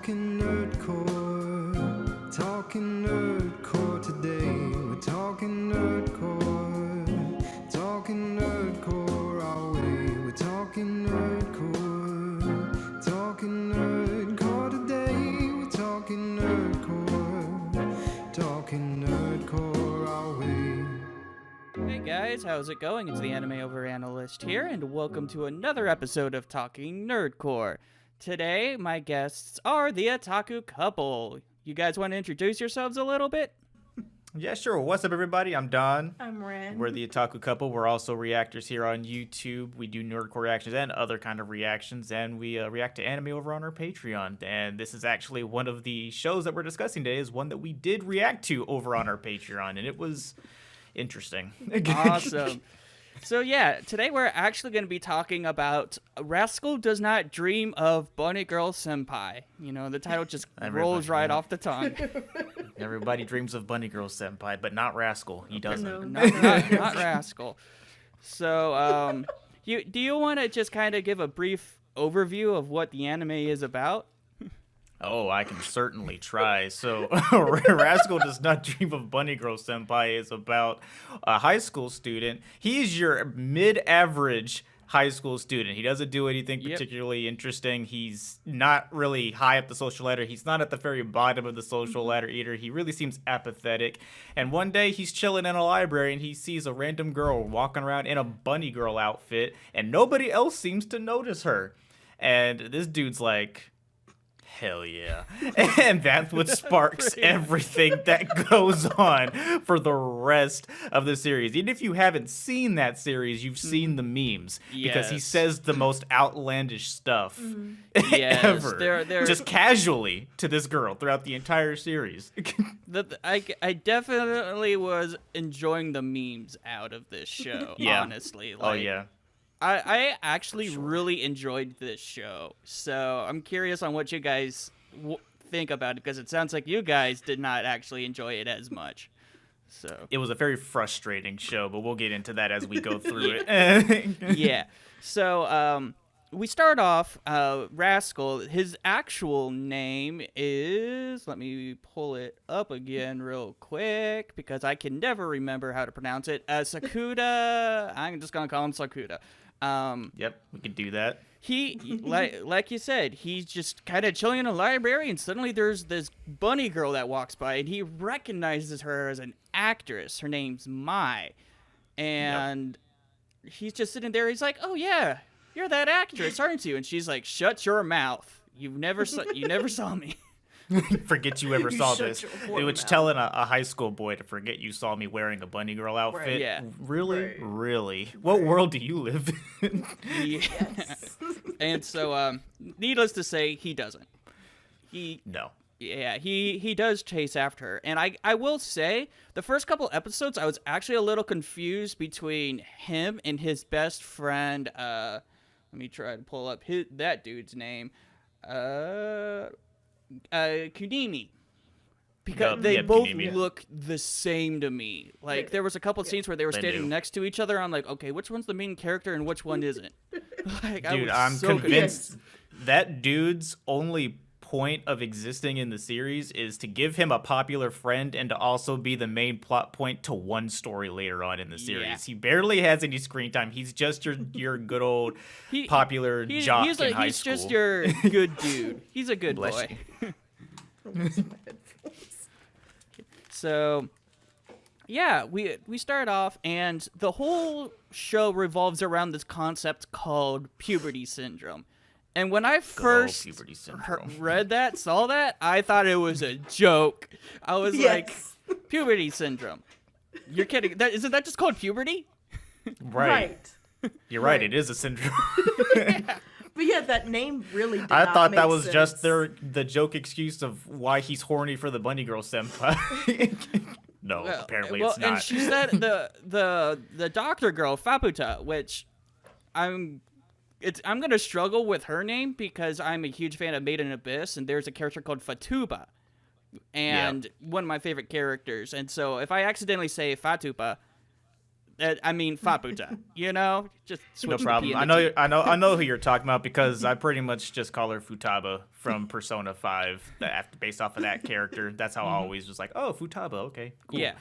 Talking Nerdcore, Talking Nerdcore today. We're talking Nerdcore, Talking Nerdcore our way. We're talking Nerdcore, Talking Nerdcore today. We're talking Nerdcore, Talking Nerdcore our way. Hey guys, how's it going? It's the animeoveranalyst here, and welcome to another episode of Talking Nerdcore. Today, my guests are the Otaku Couple. You guys want to introduce yourselves a little bit? Yeah, sure. What's up, everybody? I'm Don. I'm Ren. We're the Otaku Couple. We're also reactors here on YouTube. We do nerdcore reactions and other kind of reactions, and we react to anime over on our Patreon. And this is actually one of the shows that we're discussing today is one that we did react to over on our Patreon, and it was interesting. Awesome. So yeah, today we're actually going to be talking about Rascal Does Not Dream of Bunny Girl Senpai. You know, the title just rolls right off the tongue. Everybody dreams of Bunny Girl Senpai, but not Rascal. He doesn't. No. Not Rascal. So, do you want to just kind of give a brief overview of what the anime is about? Oh, I can certainly try. So, Rascal Does Not Dream of Bunny Girl Senpai is about a high school student. He's your mid-average high school student. He doesn't do anything particularly interesting. He's not really high up the social ladder. He's not at the very bottom of the social ladder either. He really seems apathetic. And one day he's chilling in a library and he sees a random girl walking around in a bunny girl outfit, and nobody else seems to notice her. And this dude's like, hell yeah. And that's what sparks everything that goes on for the rest of the series. Even if you haven't seen that series, you've seen the memes. Because he says the most outlandish stuff ever. They're just casually to this girl throughout the entire series. I definitely was enjoying the memes out of this show, honestly. Oh, yeah. I actually really enjoyed this show, so I'm curious on what you guys think about it, because it sounds like you guys did not actually enjoy it as much. So it was a very frustrating show, but we'll get into that as we go through it. Yeah. So we start off, Rascal, his actual name is, let me pull it up again real quick, because I can never remember how to pronounce it. Sakuda, I'm just going to call him Sakuda. Yep, we can do that. He, like you said, he's just kind of chilling in a library, and suddenly there's this bunny girl that walks by, and he recognizes her as an actress. Her name's Mai. And he's just sitting there. He's like, oh, yeah, you're that actress, aren't you? And she's like, shut your mouth. You never saw me. Forget you ever saw this. Which telling a high school boy to forget you saw me wearing a bunny girl outfit. Right. Yeah. Really? Really? What world do you live in? Yes. And so, needless to say, he doesn't. No. Yeah, he does chase after her. And I will say, the first couple episodes, I was actually a little confused between him and his best friend. Let me try to pull up that dude's name. Kunimi, because they both look the same to me. Like, there was a couple of scenes where they were standing next to each other. I'm like, okay, which one's the main character and which one isn't? Like, dude, I'm convinced that dude's only point of existing in the series is to give him a popular friend and to also be the main plot point to one story later on in the series. Yeah. He barely has any screen time. He's just your good old popular jock in high school. He's just your good dude. He's a good boy. So, yeah, we start off, and the whole show revolves around this concept called puberty syndrome. And when I first read that, saw that, I thought it was a joke. I was like, puberty syndrome. You're kidding. Isn't that just called puberty? Right. You're right. It is a syndrome. Yeah. But yeah, that name really did I not thought make that was sense. just the joke excuse of why he's horny for the bunny girl senpai. No, apparently it's not. And she said the doctor girl, Faputa, which I'm going to struggle with her name because I'm a huge fan of Made in Abyss, and there's a character called Fatuba, and one of my favorite characters. And so if I accidentally say Fatuba, I mean Faputa. You know, just No switch the P problem. and the T. I know who you're talking about because I pretty much just call her Futaba from Persona 5, based off of that character. That's how I always was like, oh, Futaba, okay, cool. Yeah.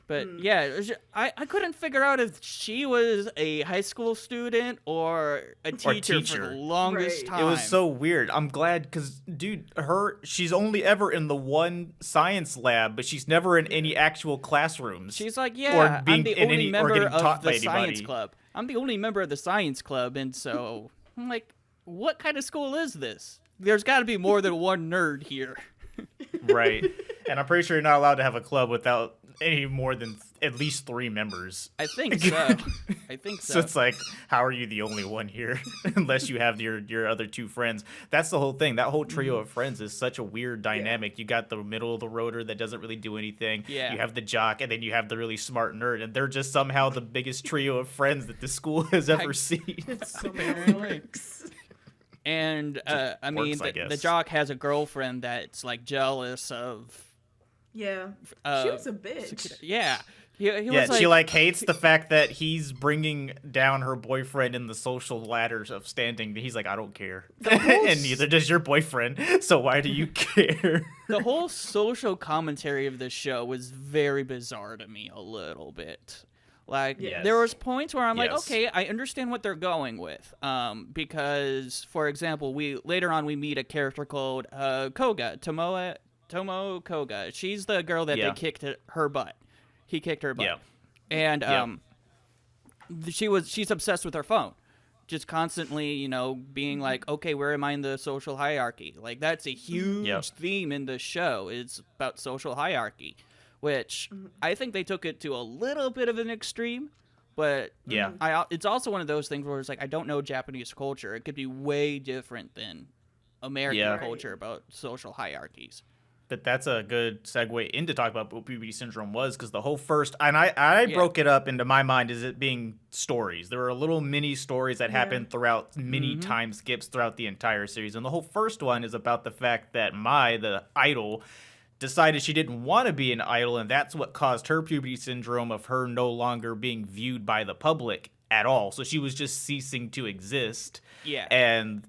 But yeah, it was I couldn't figure out if she was a high school student or a teacher, for the longest Right. time. It was so weird. I'm glad because, dude, she's only ever in the one science lab, but she's never in any actual classrooms. She's like, yeah, I'm the only member getting of taught the by science anybody. club. I'm the only member of the science club, and so I'm like, what kind of school is this? There's got to be more than one nerd here. Right. And I'm pretty sure you're not allowed to have a club without any more than at least 3 members. I think so. I think so. So it's like, how are you the only one here? Unless you have your other 2 friends. That's the whole thing. That whole trio of friends is such a weird dynamic. You got the middle of the roader that doesn't really do anything. Yeah. You have the jock, and then you have the really smart nerd. And they're just somehow the biggest trio of friends that the school has ever seen. It's so Apparently. And I mean, works, I the guess. jock has a girlfriend that's like jealous of. Yeah. Uh, She was a bitch. Yeah. He Yeah, was like, she like hates the fact that he's bringing down her boyfriend in the social ladders of standing. He's like, I don't care, and neither does your boyfriend. So why do you care? the whole social commentary of this show was very bizarre to me a little bit. Like Yes. there was points where I'm like, Yes. okay, I understand what they're going with. Because for example, later on we meet a character called Koga, Tomo Koga. She's the girl that Yeah. they kicked her butt. He kicked her butt. Yeah. And Yeah. she's obsessed with her phone. Just constantly, being like, okay, where am I in the social hierarchy? Like that's a huge theme in the show. It's about social hierarchy, which I think they took it to a little bit of an extreme, but Yeah. it's also one of those things where it's like, I don't know Japanese culture. It could be way different than American Yeah. culture about social hierarchies. But that's a good segue into talk about what puberty syndrome was, because the whole first, and I broke it up into my mind as it being stories. There were little mini stories that happened throughout many time skips throughout the entire series. And the whole first one is about the fact that Mai, the idol, decided she didn't want to be an idol, and that's what caused her puberty syndrome of her no longer being viewed by the public at all. So she was just ceasing to exist. Yeah. And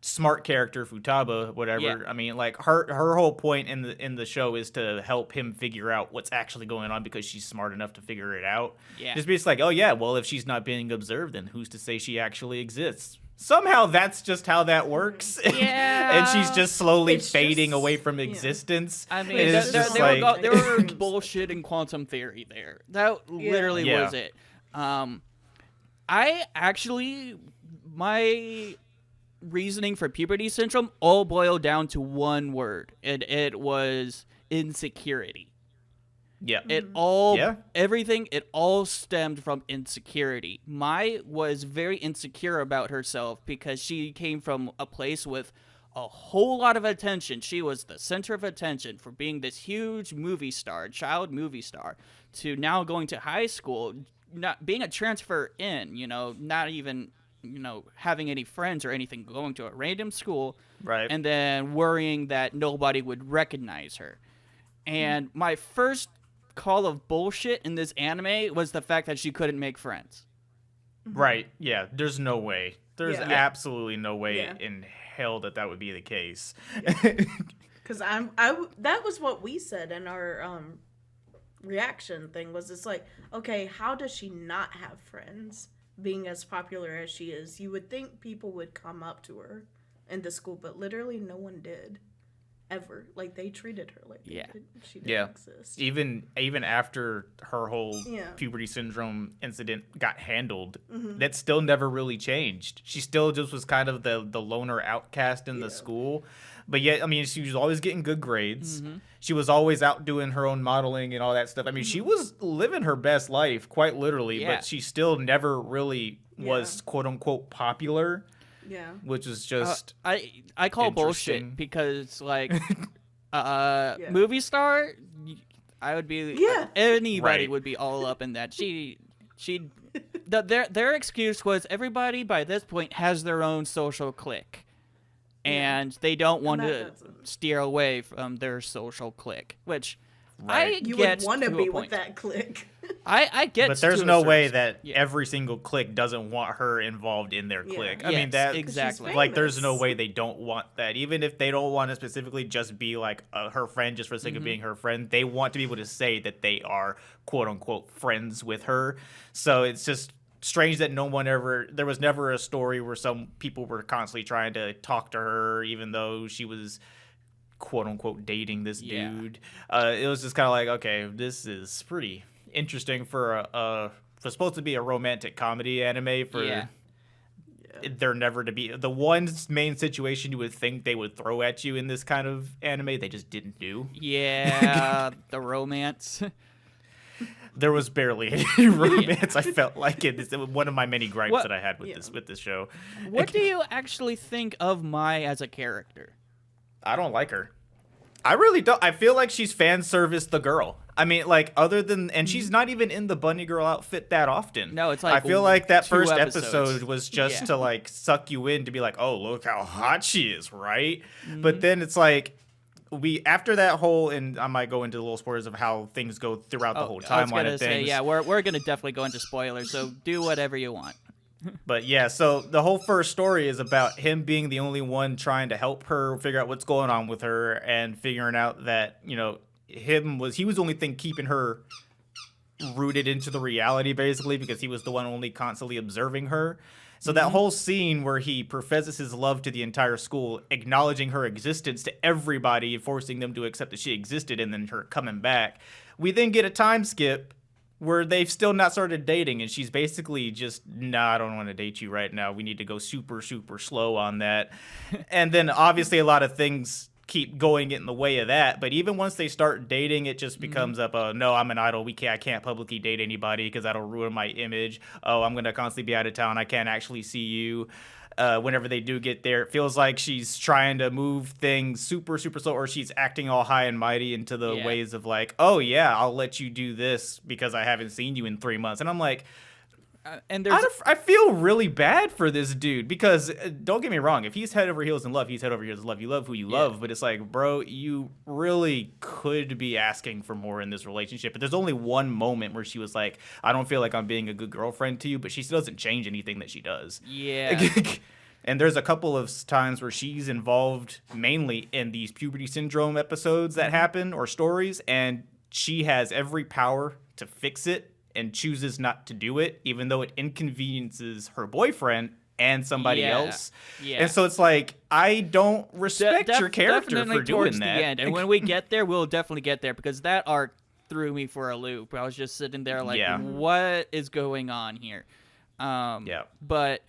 smart character Futaba, whatever. Yeah. I mean, like her whole point in the show is to help him figure out what's actually going on because she's smart enough to figure it out. Yeah. Just be like, oh yeah, well if she's not being observed, then who's to say she actually exists? Somehow that's just how that works. Yeah. And she's just slowly It's fading just- away from yeah. existence. I mean, And it's just they like, were bullshitting quantum theory there. That literally Yeah. was it. I actually, my reasoning for puberty syndrome all boiled down to one word, and it was insecurity. yeah. It all, Yeah. everything, it all stemmed from insecurity. Mai was very insecure about herself because she came from a place with a whole lot of attention. She was the center of attention for being this huge movie star, child movie star, to now going to high school, not being a transfer in, not even, having any friends or anything, going to a random school, Right. and then worrying that nobody would recognize her. And my first call of bullshit in this anime was the fact that she couldn't make friends. Right. Yeah. There's no way. There's Yeah. absolutely no way Yeah. in hell that would be the case. Because that was what we said in our reaction thing, was it's like, okay, how does she not have friends being as popular as she is? You would think people would come up to her in the school, but literally no one did. Ever. Like, they treated her like Yeah. she didn't Yeah. exist. even after her whole Yeah. puberty syndrome incident got handled, Mm-hmm. that still never really changed. She still just was kind of the loner outcast in the Yeah. school. But yet, I mean, she was always getting good grades. Mm-hmm. She was always out doing her own modeling and all that stuff. I mean, she was living her best life, quite literally, Yeah. but she still never really was quote unquote popular, Yeah. which is just I call bullshit Interesting. because like movie star, I would be Yeah. anybody Right. would be all up in that. Their excuse was everybody by this point has their own social clique. And they don't want that to doesn't- steer away from their social clique, which Right. I You get would want to to be a with point. that clique. I get. But there's to a no certain way extent. that Yeah. every single clique doesn't want her involved in their Yeah. clique. I mean, Yes, that exactly. like there's no famous. way they don't want that. Even if they don't want to specifically just be like her friend just for the sake of being her friend, they want to be able to say that they are quote unquote friends with her. So it's just strange that there was never a story where some people were constantly trying to talk to her even though she was quote unquote dating this Yeah. dude. It was just kind of like, okay, this is pretty interesting for for supposed to be a romantic comedy anime for Yeah. there never to be the one main situation you would think they would throw at you in this kind of anime they just didn't do. Yeah, the romance. There was barely any romance. I felt like it was one of my many gripes What- that I had with Yeah. this show. What do you actually think of Mai as a character? I don't like her. I really don't. I feel like she's fan service the girl. I mean, like other than, and she's not even in the bunny girl outfit that often. No, it's I like feel like that 2 first episodes. episode was just Yeah. to like suck you in to be like, oh, look how hot she is, right? Mm-hmm. But then it's like after that whole, and I might go into the little spoilers of how things go throughout the whole I was timeline gonna of say, things. yeah, we're gonna definitely go into spoilers, so do whatever you want. But yeah, so the whole first story is about him being the only one trying to help her figure out what's going on with her and figuring out that, you know, he was the only thing keeping her rooted into the reality basically because he was the one only constantly observing her. So that whole scene where he professes his love to the entire school, acknowledging her existence to everybody, forcing them to accept that she existed and then her coming back. We then get a time skip where they've still not started dating and she's basically just, nah, I don't want to date you right now. We need to go super, super slow on that. And then obviously a lot of things keep going in the way of that. But even once they start dating, it just becomes up, no, I'm an idol. I can't publicly date anybody because that'll ruin my image. Oh, I'm going to constantly be out of town. I can't actually see you. Whenever they do get there, it feels like she's trying to move things super, super slow, or she's acting all high and mighty into the Yeah. ways of like, oh yeah, I'll let you do this because I haven't seen you in 3 months. And I'm like, And there's I feel really bad for this dude because don't get me wrong, if he's head over heels in love, he's head over heels in love. You love who you love, but it's like, bro, you really could be asking for more in this relationship. But there's only one moment where she was like, I don't feel like I'm being a good girlfriend to you, but she still doesn't change anything that she does. yeah. And there's a couple of times where she's involved mainly in these puberty syndrome episodes that happen or stories, and she has every power to fix it and chooses not to do it, even though it inconveniences her boyfriend and somebody Yeah. else. Yeah. And so it's like, I don't respect your character definitely for doing towards that. The end. And when we get there, we'll definitely get there because that arc threw me for a loop. I was just sitting there like, Yeah. what is going on here? Yeah. But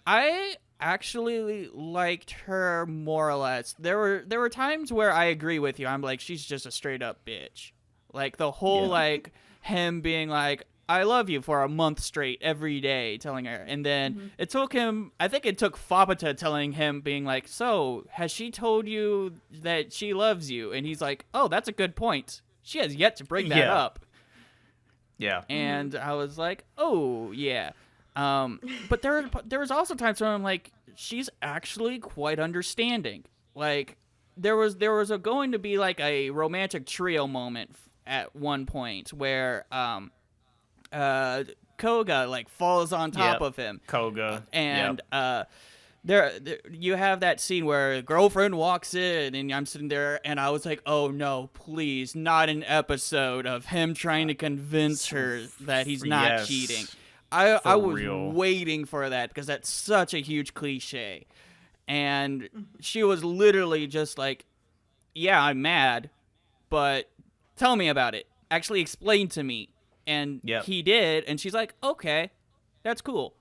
I actually liked her more or less. There were times where I agree with you. I'm like, she's just a straight up bitch. Like the whole Yeah. like him being like, I love you for a month straight every day, telling her. And then it took him, I think it took Fabata telling him, being like, so has she told you that she loves you? And he's like, oh, that's a good point. She has yet to bring that Yeah. up. Yeah. And I was like, oh, yeah. But there was also times where I'm like, she's actually quite understanding. Like, there was going to be like a romantic trio moment at one point where Koga like falls on top Yep. of him, Koga. and Yep. there you have that scene where girlfriend walks in, and I'm sitting there, and I was like, oh no, please, not an episode of him trying to convince her that he's not Yes. cheating. I For was real. waiting for that because that's such a huge cliche, and she was literally just like, yeah, I'm mad, but tell me about it. Actually explain to me. And Yep. he did, and she's like, okay, that's cool.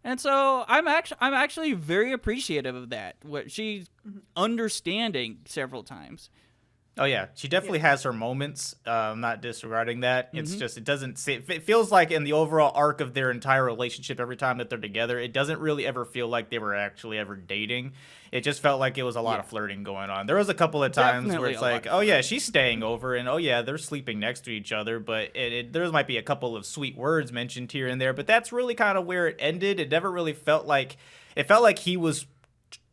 And so I'm actually very appreciative of that. What she's understanding several times. Oh yeah, she definitely has her moments. I'm not disregarding that. It's just it feels like in the overall arc of their entire relationship, every time that they're together, it doesn't really ever feel like they were actually ever dating. It just felt like it was a lot of flirting going on. There was a couple of times Definitely where it's a lot like, of oh yeah, she's staying over, and oh yeah, they're sleeping next to each other. But there might be a couple of sweet words mentioned here and there. But that's really kind of where it ended. It never really felt like he was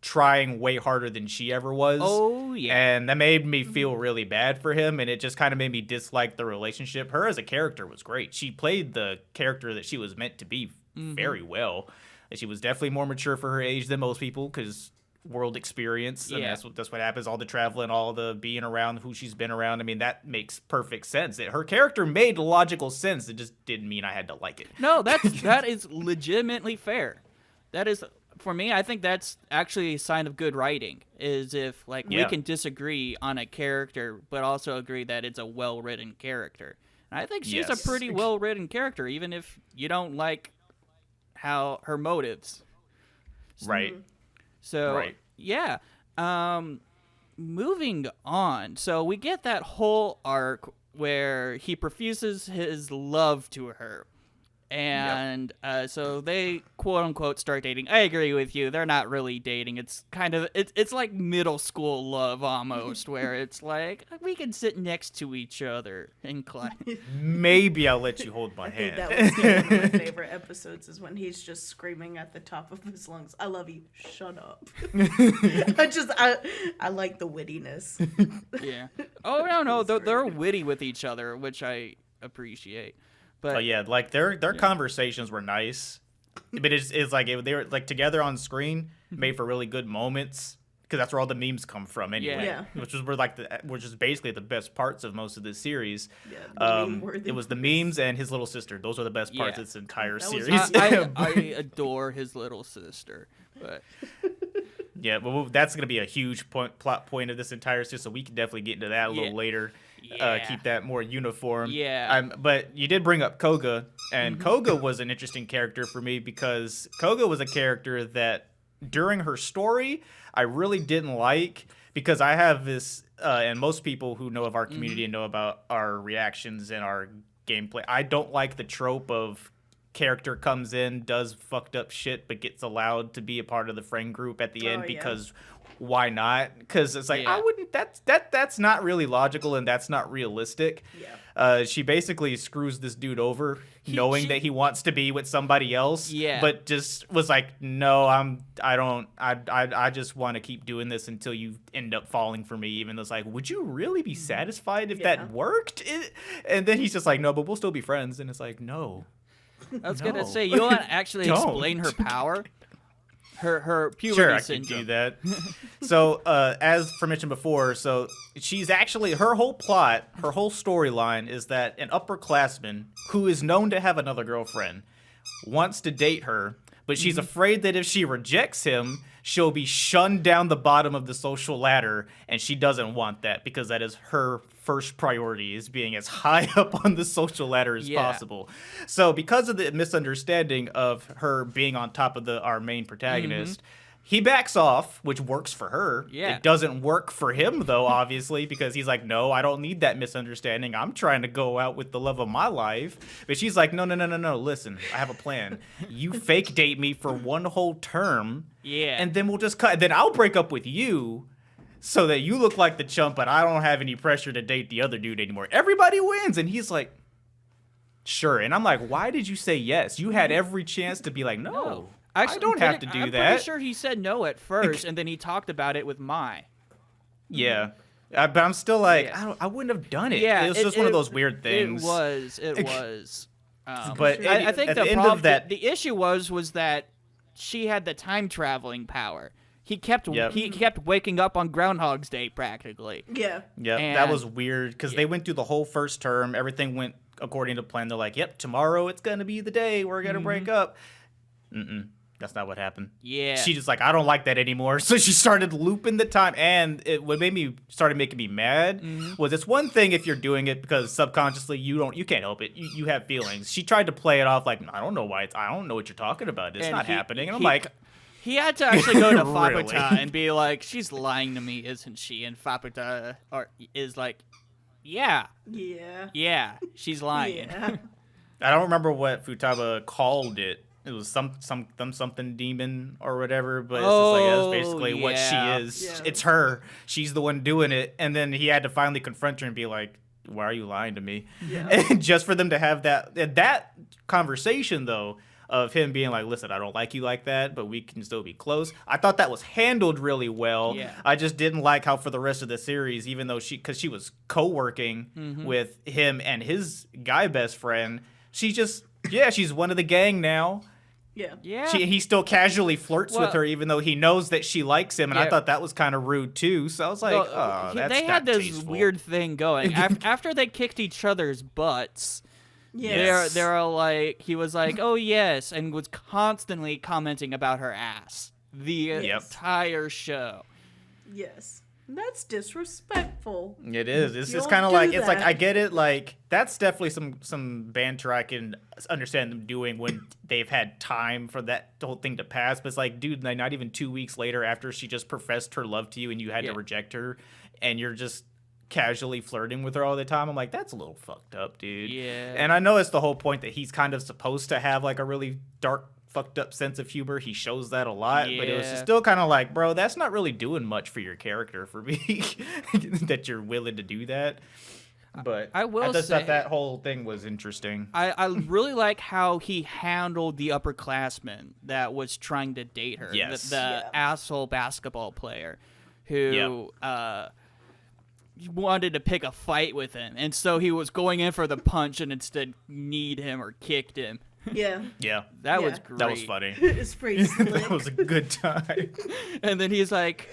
trying way harder than she ever was. Oh, yeah. And that made me feel really bad for him, and it just kind of made me dislike the relationship. Her as a character was great. She played the character that she was meant to be very well. And she was definitely more mature for her age than most people, because world experience. I mean, that's what happens. All the traveling, all the being around who she's been around. I mean, that makes perfect sense. Her character made logical sense. It just didn't mean I had to like it. No, that is legitimately fair. That is, for me, I think that's actually a sign of good writing, is if we can disagree on a character but also agree that it's a well-written character. And I think she's a pretty well-written character, even if you don't like how her motives. Right. So, yeah. Moving on. So we get that whole arc where he professes his love to her. And so they, quote unquote, start dating. I agree with you. They're not really dating. It's kind of, it's like middle school love almost, where it's like, we can sit next to each other in class. Maybe I'll let you hold my I think hand. that was one of my favorite episodes, is when he's just screaming at the top of his lungs, "I love you, shut up." I like the wittiness. Yeah. Oh, no, they're witty with each other, which I appreciate. But Like their conversations were nice, but it's like they were like together on screen, made for really good moments, because that's where all the memes come from anyway. Yeah. Which is basically the best parts of most of the series. Yeah, It was the memes and his little sister. Those are the best parts of this entire That was series. I adore his little sister. But yeah, well, that's gonna be a huge plot point of this entire series, so we can definitely get into that a little later. Keep that more uniform. Yeah. But you did bring up Koga, and Koga was an interesting character for me, because Koga was a character that during her story I really didn't like, because I have this, and most people who know of our community and know about our reactions and our gameplay, I don't like the trope of character comes in, does fucked up shit, but gets allowed to be a part of the friend group at the end because why not? Because it's like, I wouldn't. That's not really logical, and that's not realistic. Yeah. She basically screws this dude over, knowing that he wants to be with somebody else. Yeah. But just was like, no, I just want to keep doing this until you end up falling for me. Even though it's like, would you really be satisfied if that worked? And then he's just like, no, but we'll still be friends. And it's like, no. I was gonna say, you want to actually explain her power, her puberty Sure, I syndrome. can do that. So, as for mentioned before, so she's actually, her whole plot, her whole storyline is that an upperclassman who is known to have another girlfriend wants to date her, but she's afraid that if she rejects him, she'll be shunned down the bottom of the social ladder, and she doesn't want that, because that is her first priority, is being as high up on the social ladder as possible. So because of the misunderstanding of her being on top of our main protagonist, he backs off, which works for her. Yeah. It doesn't work for him, though, obviously, because he's like, no, I don't need that misunderstanding. I'm trying to go out with the love of my life. But she's like, no, listen, I have a plan. You fake date me for one whole term, and then we'll just cut. Then I'll break up with you, so that you look like the chump, but I don't have any pressure to date the other dude anymore. Everybody wins. And he's like, sure. And I'm like, why did you say yes? You had every chance to be like, no. Actually, I don't have to do I'm that. pretty sure he said no at first, and then he talked about it with Mai. Yeah. But I'm still like, I wouldn't have done it. Yeah, it was just one of those weird things. It was. But I think at the the end problem, of that, the issue was that she had the time traveling power. He kept waking up on Groundhog's Day practically. Yeah. Yep, that was weird, because they went through the whole first term. Everything went according to plan. They're like, yep, tomorrow it's going to be the day we're going to break up. That's not what happened. Yeah. She just like, I don't like that anymore. So she started looping the time. And what started making me mad was, it's one thing if you're doing it because subconsciously you can't help it. You have feelings. She tried to play it off like, I don't know why I don't know what you're talking about. It's not happening. And I'm like, he had to actually go to Really? Faputa and be like, she's lying to me, isn't she? And Faputa is like, yeah, she's lying. Yeah. I don't remember what Futaba called it. It was something demon or whatever, but it's just like, that's basically what she is. Yeah. It's her. She's the one doing it. And then he had to finally confront her and be like, why are you lying to me? Yeah. And just for them to have that conversation, though, of him being like, listen, I don't like you like that, but we can still be close. I thought that was handled really well. Yeah. I just didn't like how for the rest of the series, even though because she was co-working with him and his guy best friend, she's one of the gang now. Yeah. Yeah. He still casually flirts with Well- her, even though he knows that she likes him, and I Yeah. thought that was kind of rude too. So I was like, oh, that's they not had this tasteful. weird thing going. After they kicked each other's butts, Yes. they're like, he was like, oh yes, and was constantly commenting about her ass the entire show. Yes. That's disrespectful. It is. It's You just don't kind of do like it's like that. I get it. Like that's definitely some banter I can understand them doing when they've had time for that whole thing to pass. But it's like, dude, like not even 2 weeks later after she just professed her love to you and you had to reject her, and you're just casually flirting with her all the time. I'm like, that's a little fucked up, dude. Yeah. And I know it's the whole point that he's kind of supposed to have like a really dark, fucked up sense of humor. He shows that a lot, but it was Yeah. just still kind of like, bro, that's not really doing much for your character for me that you're willing to do that. But I will just say- thought that whole thing was interesting. I really like how he handled the upperclassman that was trying to date her. Yes. The asshole basketball player who wanted to pick a fight with him. And so he was going in for the punch and instead kneed him or kicked him. Yeah. Yeah, That was Yeah. great. that was funny. It's pretty slick. That was a good time. And then he's like,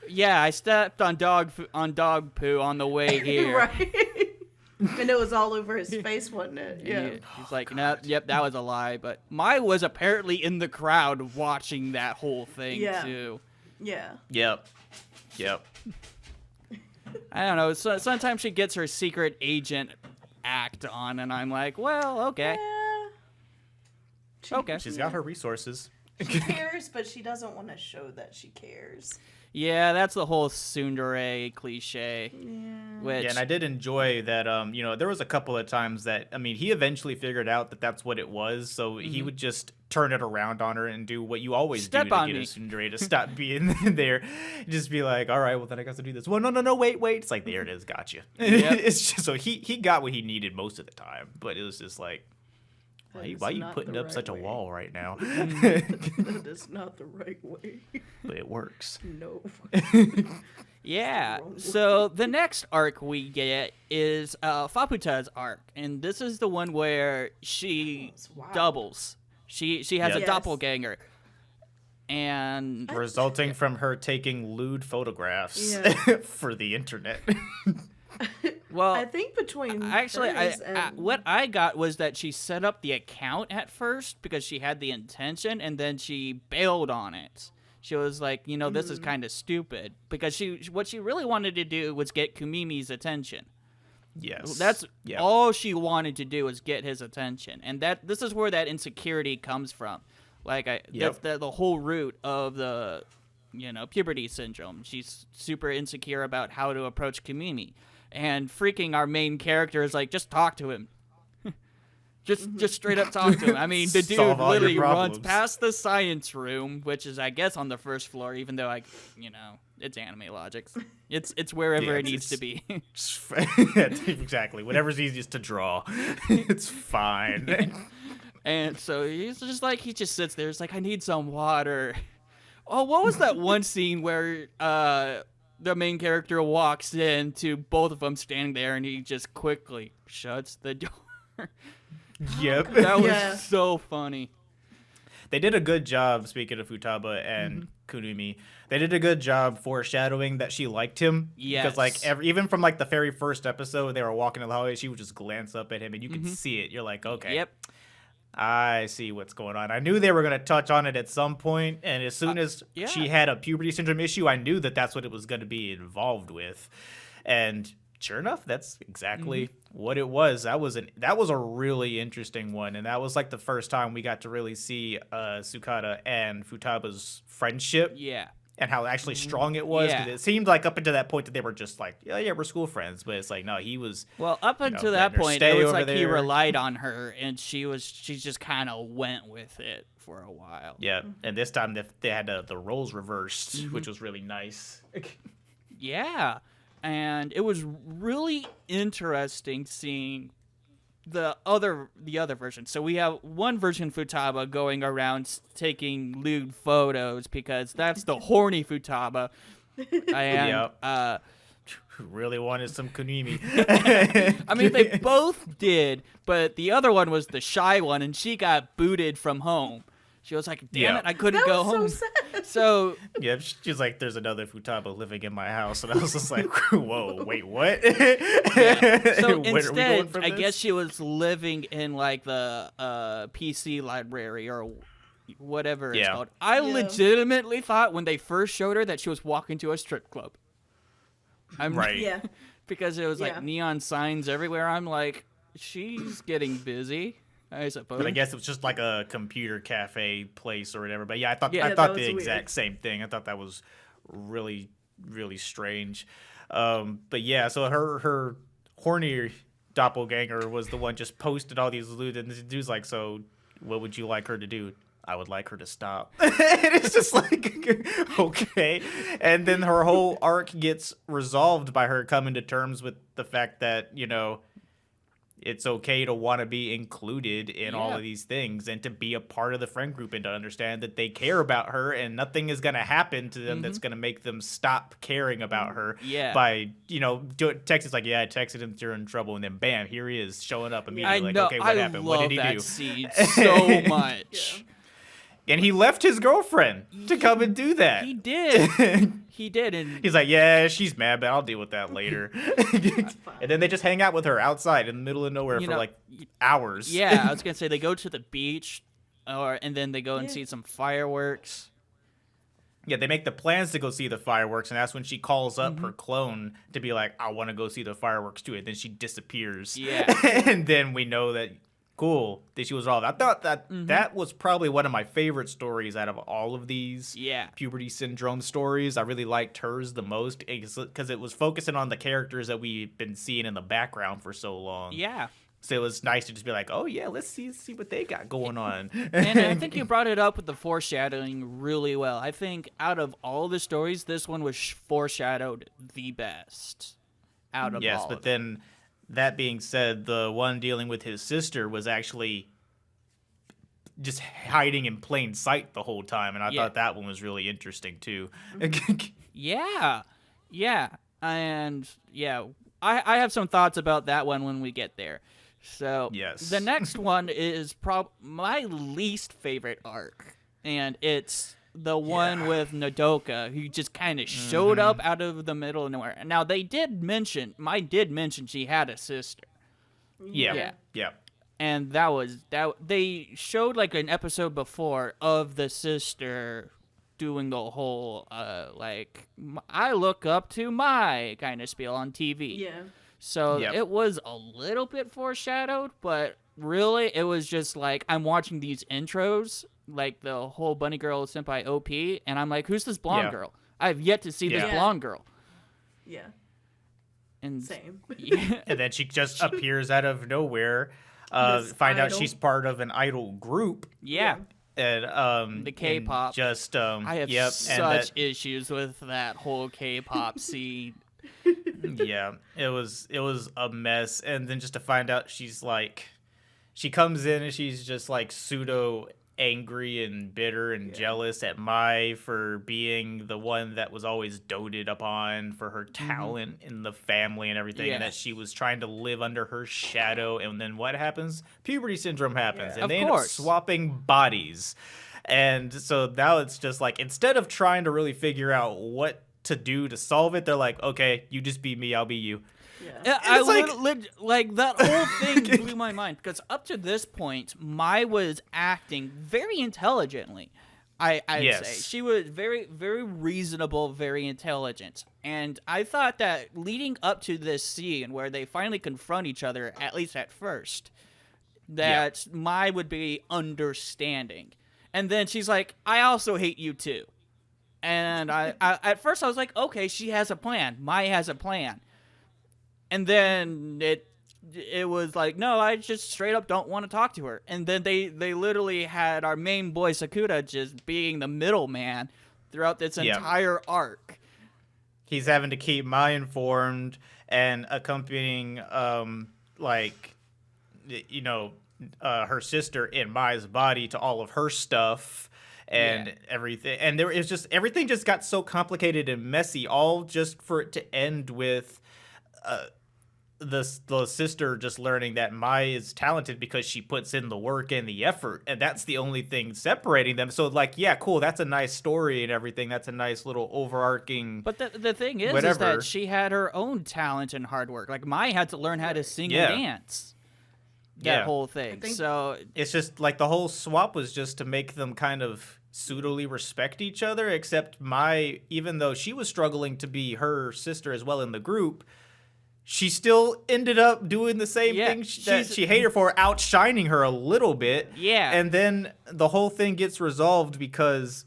yeah, I stepped on dog poo on the way here. Right. And it was all over his face, wasn't it? Yeah. He's like, no, yep, that was a lie. But Mai was apparently in the crowd watching that whole thing, Yeah. too. Yeah. Yep. I don't know. So, sometimes she gets her secret agent act on, and I'm like, well, okay. Yeah. Okay. She's got her resources. She cares, but she doesn't want to show that she cares. Yeah, that's the whole tsundere cliche. Which, Yeah, and I did enjoy that. There was a couple of times that he eventually figured out that that's what it was. So he would just turn it around on her and do what you always Step do to on get me. a tsundere to stop being there. Just be like, all right, well then I got to do this. Well, no, wait. It's like there it is, gotcha. Yep. It's just so he got what he needed most of the time, but it was just like, why is are you not putting the up right such way. a wall right now? That is not the right way. But it works. No. yeah. wrong So the next arc we get is Faputa's arc, and this is the one where she Wow. doubles. She has a Yes. doppelganger, and Resulting from her taking lewd photographs Yeah. for the internet. well, I think between actually, hers and what I got was that she set up the account at first because she had the intention, and then she bailed on it. She was like, this is kind of stupid because what she really wanted to do was get Kumimi's attention. Yes. That's Yeah. all she wanted to do was get his attention, and this is where that insecurity comes from. Like that's the whole root of the puberty syndrome. She's super insecure about how to approach Kumimi. And freaking our main character is like, just talk to him. just straight up talk to him. I mean, the dude Solve all your literally runs problems. past the science room, which is, I guess, on the first floor, even though it's anime logics. It's wherever Yeah, it needs to be. Exactly. Whatever's easiest to draw. It's fine. And so he just sits there. It's like, I need some water. Oh, what was that one scene where the main character walks in to both of them standing there, and he just quickly shuts the door. Yep. That was Yeah. so funny. They did a good job, speaking of Futaba and Kunumi, they did a good job foreshadowing that she liked him. Yes. Because, even from, the very first episode, they were walking in the hallway, she would just glance up at him, and you could see it. You're like, okay. Yep. I see what's going on. I knew they were going to touch on it at some point, and as soon as yeah. she had a puberty syndrome issue, I knew that that's what it was going to be involved with. And sure enough, that's exactly what it was. That was a really interesting one, and that was the first time we got to really see Sukata and Futaba's friendship. Yeah. And how actually strong it was. 'Cause Yeah. it seemed like up until that point that they were just yeah, we're school friends. But it's like, no, he was. Well, up until letting that her point, stay it was over like he there. relied on her, and she just kind of went with it for a while. Yeah, and this time they had the roles reversed, which was really nice. Yeah, and it was really interesting seeing the other version. So we have one version Futaba going around taking lewd photos because that's the horny Futaba. And Who really wanted some kunimi. I mean, they both did, but the other one was the shy one, and she got booted from home. She was like, damn it, I couldn't go home. So sad. So Yeah, she's like, there's another Futaba living in my house. And I was just like, whoa, wait, what? So Where are we going instead, from I this? guess she was living in like the PC library or whatever it's Yeah. called. I legitimately thought when they first showed her that she was walking to a strip club. Right. Yeah. Because it was Yeah. like neon signs everywhere. I'm like, she's getting busy, I suppose. But I guess it was just like a computer cafe place or whatever. But yeah, I thought Yeah, that the was exact weird. same thing. I thought that was really, really strange. But yeah, so her horny doppelganger was the one just posted all these lewd, and the dude's like, so what would you like her to do? I would like her to stop. And it's just like, okay. And then her whole arc gets resolved by her coming to terms with the fact that, you know, it's okay to want to be included in all of these things and to be a part of the friend group and to understand that they care about her and nothing is going to happen to them that's going to make them stop caring about her by, you know, Texas like, yeah, I texted him during trouble, and then bam, here he is showing up immediately. I Like, know. okay, what happened? What did he that do? scene so much. And he left his girlfriend to come and do that. He did. He did. And He's like, yeah, she's mad, but I'll deal with that later. And then they just hang out with her outside in the middle of nowhere for like hours. yeah, I was gonna say they go to the beach, and then they go and see some fireworks. Yeah, they make the plans to go see the fireworks, and that's when she calls up her clone to be like, I want to go see the fireworks too. And then she disappears. Yeah. And then we know that, cool, that she was all. I thought that that was probably one of my favorite stories out of all of these puberty syndrome stories. I really liked hers the most because it was focusing on the characters that we've been seeing in the background for so long. Yeah. So it was nice to just be like, oh yeah, let's see what they got going on. And I think you brought it up with the foreshadowing really well. I think out of all the stories, this one was foreshadowed the best out of all. Yes, but then that being said, the one dealing with his sister was actually just hiding in plain sight the whole time, and I thought that one was really interesting too. Yeah. And I have some thoughts about that one when we get there. So Yes. the next one is my least favorite arc, and it's the one with Nodoka, who just kind of showed up out of the middle of nowhere. Now they did mention she had a sister. Yeah. And that they showed like an episode before of the sister doing the whole like I look up to my kind of spiel on TV. Yeah. So it was a little bit foreshadowed, but really it was just like I'm watching these intros, like the whole bunny girl senpai OP, and I'm like, who's this blonde girl? I've yet to see this blonde girl. Yeah. And Same. And then she just appears out of nowhere. Find out idol. she's part of an idol group. Yeah. And The K-pop. and just I have and such issues with that whole K-pop scene. yeah, it was a mess. And then just to find out she's like, she comes in and she's just like pseudo angry and bitter and jealous at Mai for being the one that was always doted upon for her talent in the family and everything, and that she was trying to live under her shadow. And then what happens? Puberty syndrome happens, and Of they end up swapping bodies. And so now it's just like, instead of trying to really figure out what to do to solve it, they're like, okay, you just be me, I'll be you. Yeah, I like that whole thing blew my mind, because up to this point, Mai was acting very intelligently. I'd say she was very, very reasonable, very intelligent, and I thought that leading up to this scene where they finally confront each other, at least at first, that Mai would be understanding, and then she's like, "I also hate you too," and I at first I was like, "Okay, she has a plan. Mai has a plan." And then it was like, no, I just straight up don't want to talk to her. And then they literally had our main boy Sakura just being the middleman throughout this entire arc. He's having to keep Mai informed and accompanying like you know, her sister in Mai's body to all of her stuff and everything. And there is just everything just got so complicated and messy, all just for it to end with the sister just learning that Mai is talented because she puts in the work and the effort, and that's the only thing separating them. So like, yeah, cool, that's a nice story and everything. That's a nice little overarching. But the thing is whatever. that she had her own talent and hard work. Like Mai had to learn how to sing and dance. That whole thing. So it's just like the whole swap was just to make them kind of pseudoly respect each other, except Mai, even though she was struggling to be her sister as well in the group, she still ended up doing the same thing that she hated her for, outshining her a little bit. Yeah. And then the whole thing gets resolved because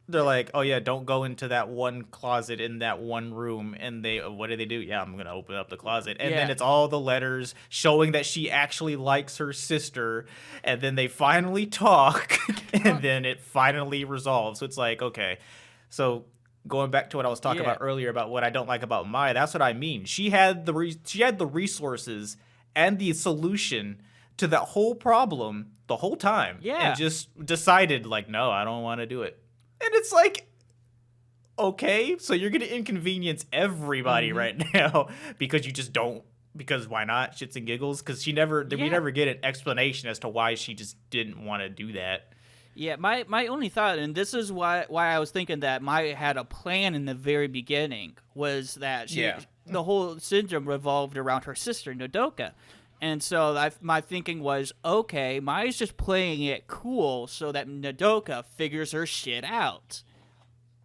they're like, oh yeah, don't go into that one closet in that one room. And what do? Yeah, I'm going to open up the closet. And then it's all the letters showing that she actually likes her sister. And then they finally talk and then it finally resolves. So it's like, okay, so going back to what I was talking about earlier about what I don't like about Mai, that's what I mean. She had the resources and the solution to that whole problem the whole time. Yeah. And just decided like, no, I don't want to do it. And it's like, okay, so you're going to inconvenience everybody right now because you just don't, because why not? Shits and giggles. Because we never get an explanation as to why she just didn't want to do that. Yeah, my only thought, and this is why I was thinking that Mai had a plan in the very beginning, was that the whole syndrome revolved around her sister, Nodoka. And so my thinking was, okay, Mai's just playing it cool so that Nodoka figures her shit out.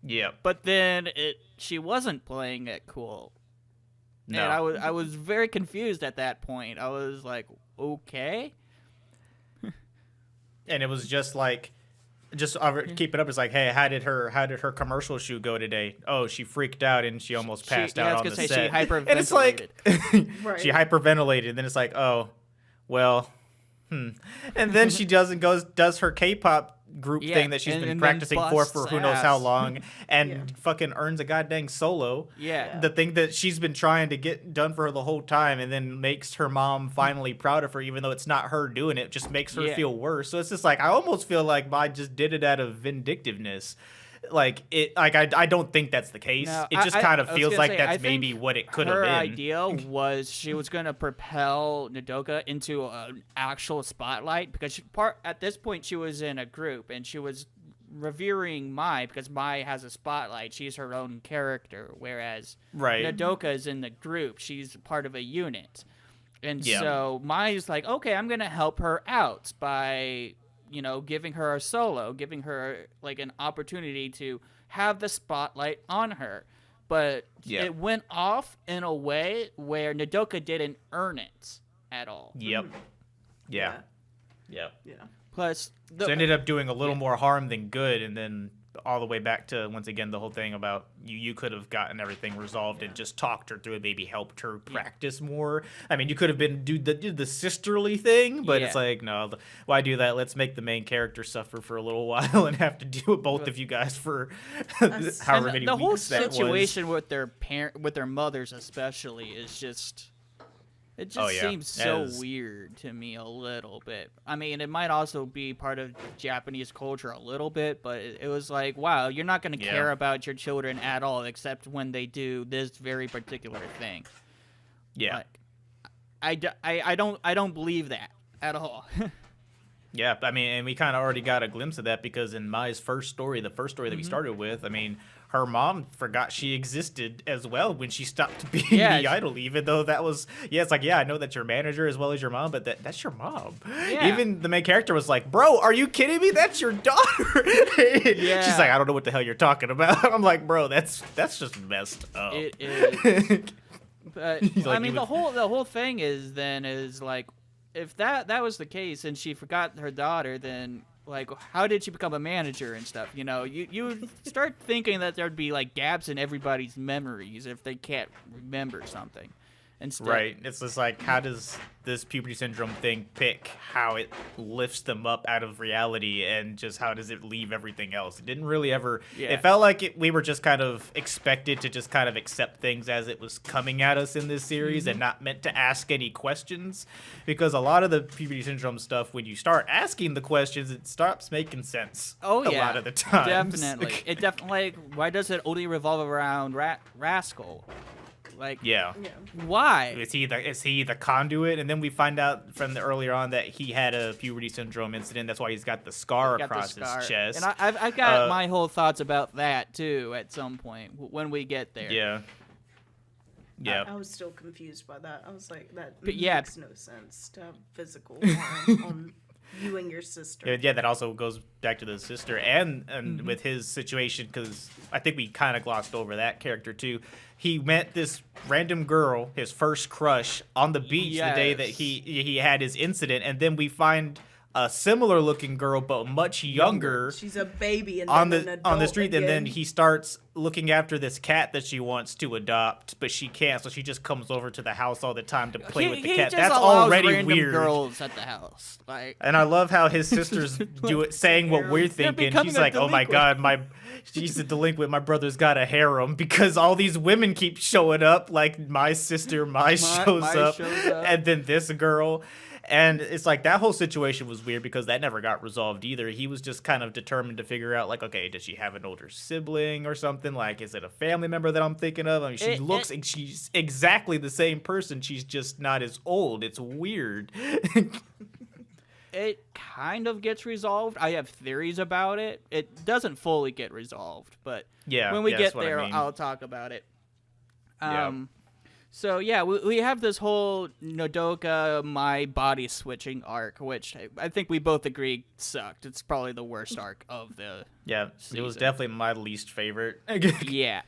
Yeah. But then she wasn't playing it cool. No. And I was very confused at that point. I was like, okay. And it was just like, keep it up. It's like, hey, how did her commercial shoot go today? Oh, she freaked out and she almost passed out on the set. She hyperventilated. And it's like, Right. she hyperventilated. And then it's like, oh, well, And then she does her K-pop group thing that she's been practicing for who knows how long, and fucking earns a goddamn solo. Yeah. The thing that she's been trying to get done for her the whole time, and then makes her mom finally proud of her, even though it's not her doing it, just makes her feel worse. So it's just like, I almost feel like Mai just did it out of vindictiveness. I don't think that's the case. No, it just kind of feels like that's I maybe think what it could have been. Her idea was she was going to propel Nodoka into an actual spotlight, because at this point she was in a group and she was revering Mai because Mai has a spotlight. She's her own character, whereas Nodoka is in the group. She's part of a unit. And so Mai's like, okay, I'm going to help her out by, giving her a solo, giving her like an opportunity to have the spotlight on her. But it went off in a way where Nodoka didn't earn it at all. Yep. Yeah. Plus, so it ended up doing a little more harm than good, and then all the way back to, once again, the whole thing about you could have gotten everything resolved and just talked her through it, maybe helped her practice more. I mean, you could have do the sisterly thing, but it's like, no, why do that? Let's make the main character suffer for a little while and have to deal with both of you guys for however many weeks that was. The whole situation with their mothers especially is just... It just seems so weird to me a little bit. I mean, it might also be part of Japanese culture a little bit, but it was like, wow, you're not going to care about your children at all, except when they do this very particular thing. Yeah. Like, I don't believe that at all. Yeah, I mean, and we kind of already got a glimpse of that, because in Mai's first story, the first story that we started with, I mean, her mom forgot she existed as well when she stopped being the idol, even though that was, it's like, I know that's your manager as well as your mom, but that's your mom. Yeah. Even the main character was like, bro, are you kidding me? That's your daughter. She's like, I don't know what the hell you're talking about. I'm like, bro, that's just messed up. It is. But, like, I mean, the whole thing is like, if that was the case and she forgot her daughter, then like, how did she become a manager and stuff? You start thinking that there'd be like gaps in everybody's memories if they can't remember something. instead. Right. It's just like, how does this puberty syndrome thing pick how it lifts them up out of reality, and just how does it leave everything else? It didn't really ever. Yeah. It felt like we were just kind of expected to just kind of accept things as it was coming at us in this series, and not meant to ask any questions. Because a lot of the puberty syndrome stuff, when you start asking the questions, it stops making sense. Oh a yeah, lot of the time. definitely. It definitely. Like, why does it only revolve around Rascal? Like, Yeah. why? Is he the conduit? And then we find out from the earlier on that he had a puberty syndrome incident. That's why he's got the scar across his chest. And I've got my whole thoughts about that too at some point when we get there. Yeah. Yeah. I was still confused by that. I was like, that yeah. makes no sense to have physical harm on you and your sister. Yeah, that also goes back to the sister and with his situation, because I think we kind of glossed over that character too. He met this random girl, his first crush, on the beach the day that he had his incident, and then we find a similar looking girl but much younger. She's a baby and on then the street, again. and then he starts looking after this cat that she wants to adopt, but she can't, so she just comes over to the house all the time to play with the cat. Just That's allows already random weird. girls at the house, like. And I love how his sisters do it, saying what we're thinking. becoming She's a like, "Oh my God, she's a delinquent. My brother's got a harem because all these women keep showing up. Like my sister, shows up, and then this girl." And it's like that whole situation was weird because that never got resolved either. He was just kind of determined to figure out, like, okay, does she have an older sibling or something? Like, is it a family member that I'm thinking of? I mean, she's exactly the same person. She's just not as old. It's weird. It kind of gets resolved. I have theories about it. It doesn't fully get resolved, but when we get there, I'll talk about it. So yeah, we have this whole Nodoka my body switching arc, which I think we both agree sucked. It's probably the worst arc of the season. It was definitely my least favorite. Yeah.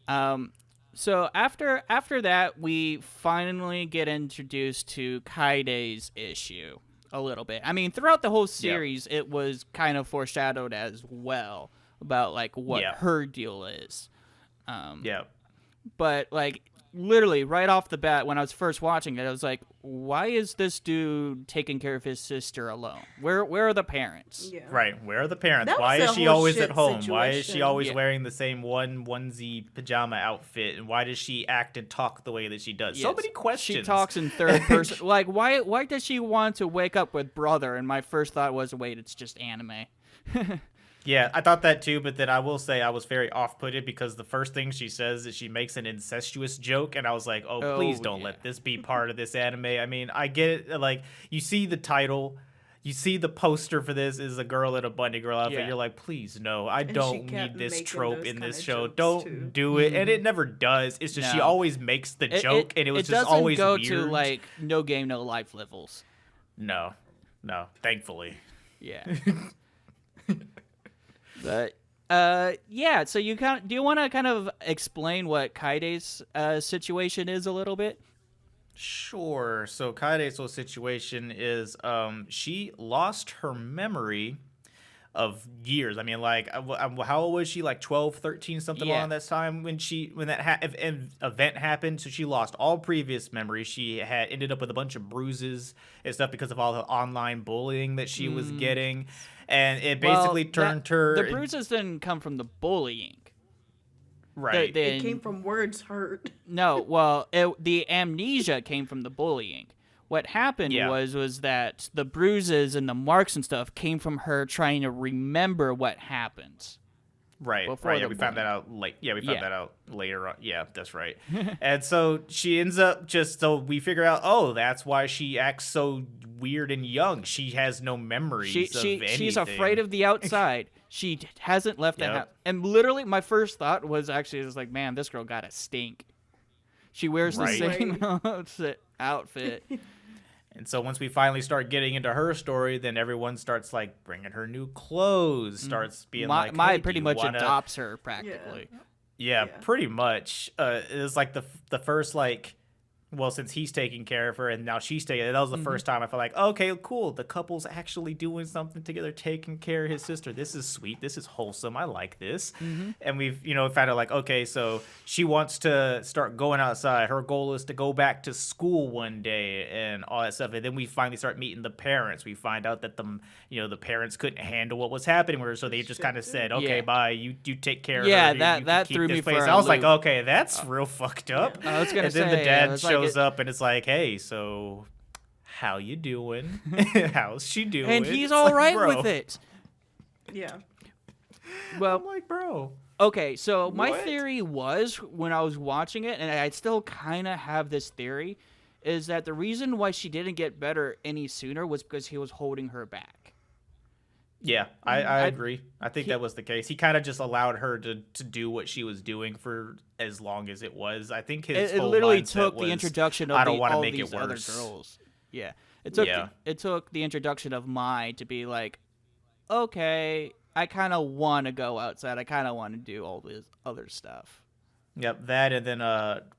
So after that, we finally get introduced to Kaide's issue a little bit. I mean, throughout the whole series, it was kind of foreshadowed as well about like what her deal is. But like literally right off the bat, when I was first watching it, I was like, why is this dude taking care of his sister alone? Where are the parents? Yeah. Right, where are the parents? That Why was is a she whole always shit at home? Why is she situation. always wearing the same onesie pajama outfit? And why does she act and talk the way that she does? So Yes. many questions. She talks in third person. Like, why does she want to wake up with brother? And my first thought was, wait, it's just anime. Yeah, I thought that too, but then I will say I was very off-putted because the first thing she says is she makes an incestuous joke, and I was like, oh please don't let this be part of this anime. I mean, I get it. Like, you see the title, you see the poster for this is a girl in a bunny girl outfit. Yeah. You're like, please, no, I And don't she kept need this making trope those in this kinda show. jokes, Don't too. do it. And it never does. It's just she No. always makes the joke, and it was just doesn't always go weird. to like no game, no life levels. No, thankfully. Yeah. But yeah, so do you want to kind of explain what Kaide's situation is a little bit? Sure. So Kaide's whole situation is she lost her memory of years. I mean, like, how old was she? Like 12, 13, something along that time when that event happened. So she lost all previous memories. She had ended up with a bunch of bruises and stuff because of all the online bullying that she was getting. And it basically turned her... The bruises didn't come from the bullying. Right. It came from words hurt. No, well, the amnesia came from the bullying. What happened was that the bruises and the marks and stuff came from her trying to remember what happened. Right. Yeah, we found that out late. Yeah, we found that out later on. Yeah, that's right. And so she ends up so we figure out, oh, that's why she acts so weird and young. She has no memories of anything. She's afraid of the outside. She hasn't left the house. And literally, my first thought was like, man, this girl got a stink. She wears the same outfit. And so once we finally start getting into her story, then everyone starts like bringing her new clothes, starts being like, Mai hey, pretty much adopts her practically. Yeah, pretty much. It was like the first like well, since he's taking care of her and now she's taking it, that was the first time I felt like, okay, cool. The couple's actually doing something together, taking care of his sister. This is sweet. This is wholesome. I like this. And we've, found out like, okay, so she wants to start going outside. Her goal is to go back to school one day and all that stuff. And then we finally start meeting the parents. We find out that the parents couldn't handle what was happening with her. So they just kind of said, okay, Yeah. bye. You take care of Yeah, her. You that can keep threw this me place. for a I was like, loop. okay, that's real fucked up. I was gonna and then say, the dad it's like shows up and it's like, hey, so how you doing? How's she doing? And he's It's all like, right bro. with it. Yeah. Well, I'm like, bro. okay, so my What? theory was when I was watching it, and I still kind of have this theory, is that the reason why she didn't get better any sooner was because he was holding her back. Yeah, I agree. I think that was the case. He kind of just allowed her to do what she was doing for as long as it was. I think his It whole literally mindset took was, the introduction of I don't want to all make these it other worse. girls. Yeah, it took Yeah. it took the introduction of Mai to be like, okay, I kind of want to go outside. I kind of want to do all this other stuff. Yep, that and then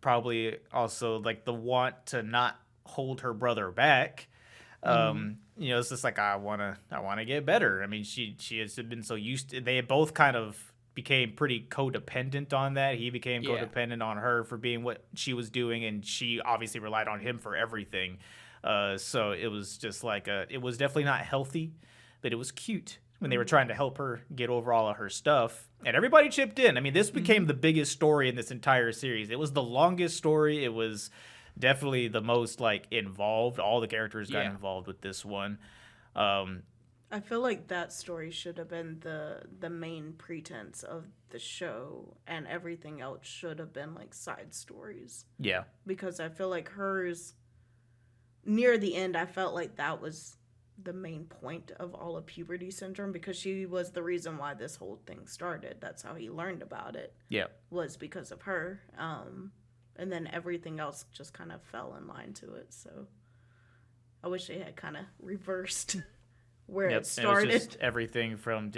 probably also like the want to not hold her brother back. It's just like I wanna get better. I mean, she has been so used to. They both kind of became pretty codependent on that. He became Yeah. codependent on her for being what she was doing, and she obviously relied on him for everything. So it was just like it was definitely not healthy, but it was cute when they were trying to help her get over all of her stuff. And everybody chipped in. I mean, this became the biggest story in this entire series. It was the longest story. It was definitely the most like involved. All the characters got involved with this one. I feel like that story should have been the main pretense of the show, and everything else should have been like side stories. Yeah. Because I feel like hers, near the end, I felt like that was the main point of all of puberty syndrome, because she was the reason why this whole thing started. That's how he learned about it. Yeah. Was because of her. And then everything else just kind of fell in line to it. So I wish they had kind of reversed where it started. It was just everything from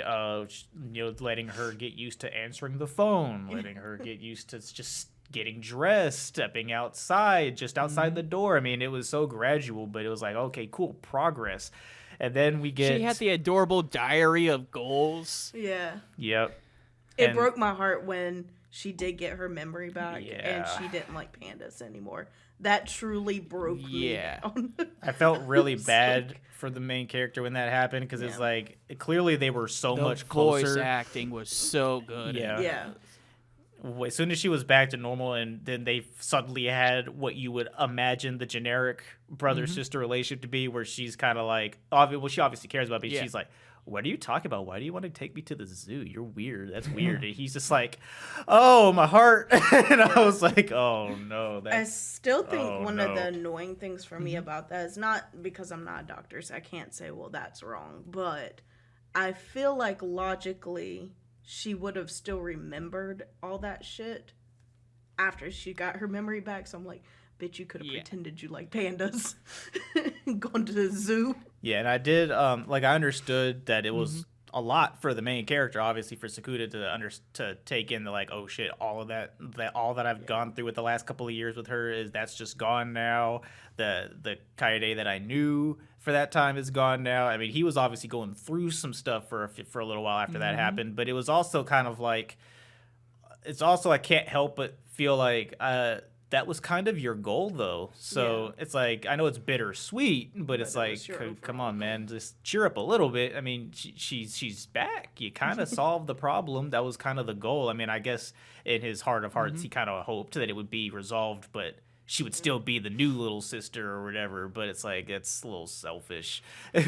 letting her get used to answering the phone, letting her get used to just getting dressed, stepping outside, just outside the door. I mean, it was so gradual, but it was like, okay, cool, progress. And then we get... She had the adorable diary of goals. Yeah. Yep. It And- broke my heart when she did get her memory back and Yeah. she didn't like pandas anymore. That truly broke me down. I felt really bad for the main character when that happened, because it's like, clearly they were so The much voice closer. acting was so good. Yeah. Yeah. As soon as she was back to normal, and then they suddenly had what you would imagine the generic brother-sister relationship to be, where she's kind of like, she obviously cares about me. Yeah. She's like, what are you talking about? Why do you want to take me to the zoo? You're weird. That's weird. And he's just like, oh, my heart. And I was like, oh, no. I still think oh, one no. of the annoying things for me about that is not because I'm not a doctor, so I can't say, well, that's wrong. But I feel like logically she would have still remembered all that shit after she got her memory back. So I'm like, bitch, you could have pretended you like pandas gone to the zoo. Yeah, and I did, I understood that it was a lot for the main character, obviously, for Sakuda to take in the, like, oh shit, all of that I've gone through with the last couple of years with her that's just gone now. The Kaede that I knew for that time is gone now. I mean, he was obviously going through some stuff for a little while after that happened, but it was also kind of like, I can't help but feel like, that was kind of your goal, though. So it's like, I know it's bittersweet, but it's it like, was your come on, man, just cheer up a little bit. I mean, she's back. You kind of solved the problem. That was kind of the goal. I mean, I guess in his heart of hearts, he kind of hoped that it would be resolved, but she would still be the new little sister or whatever. But it's like, it's a little selfish.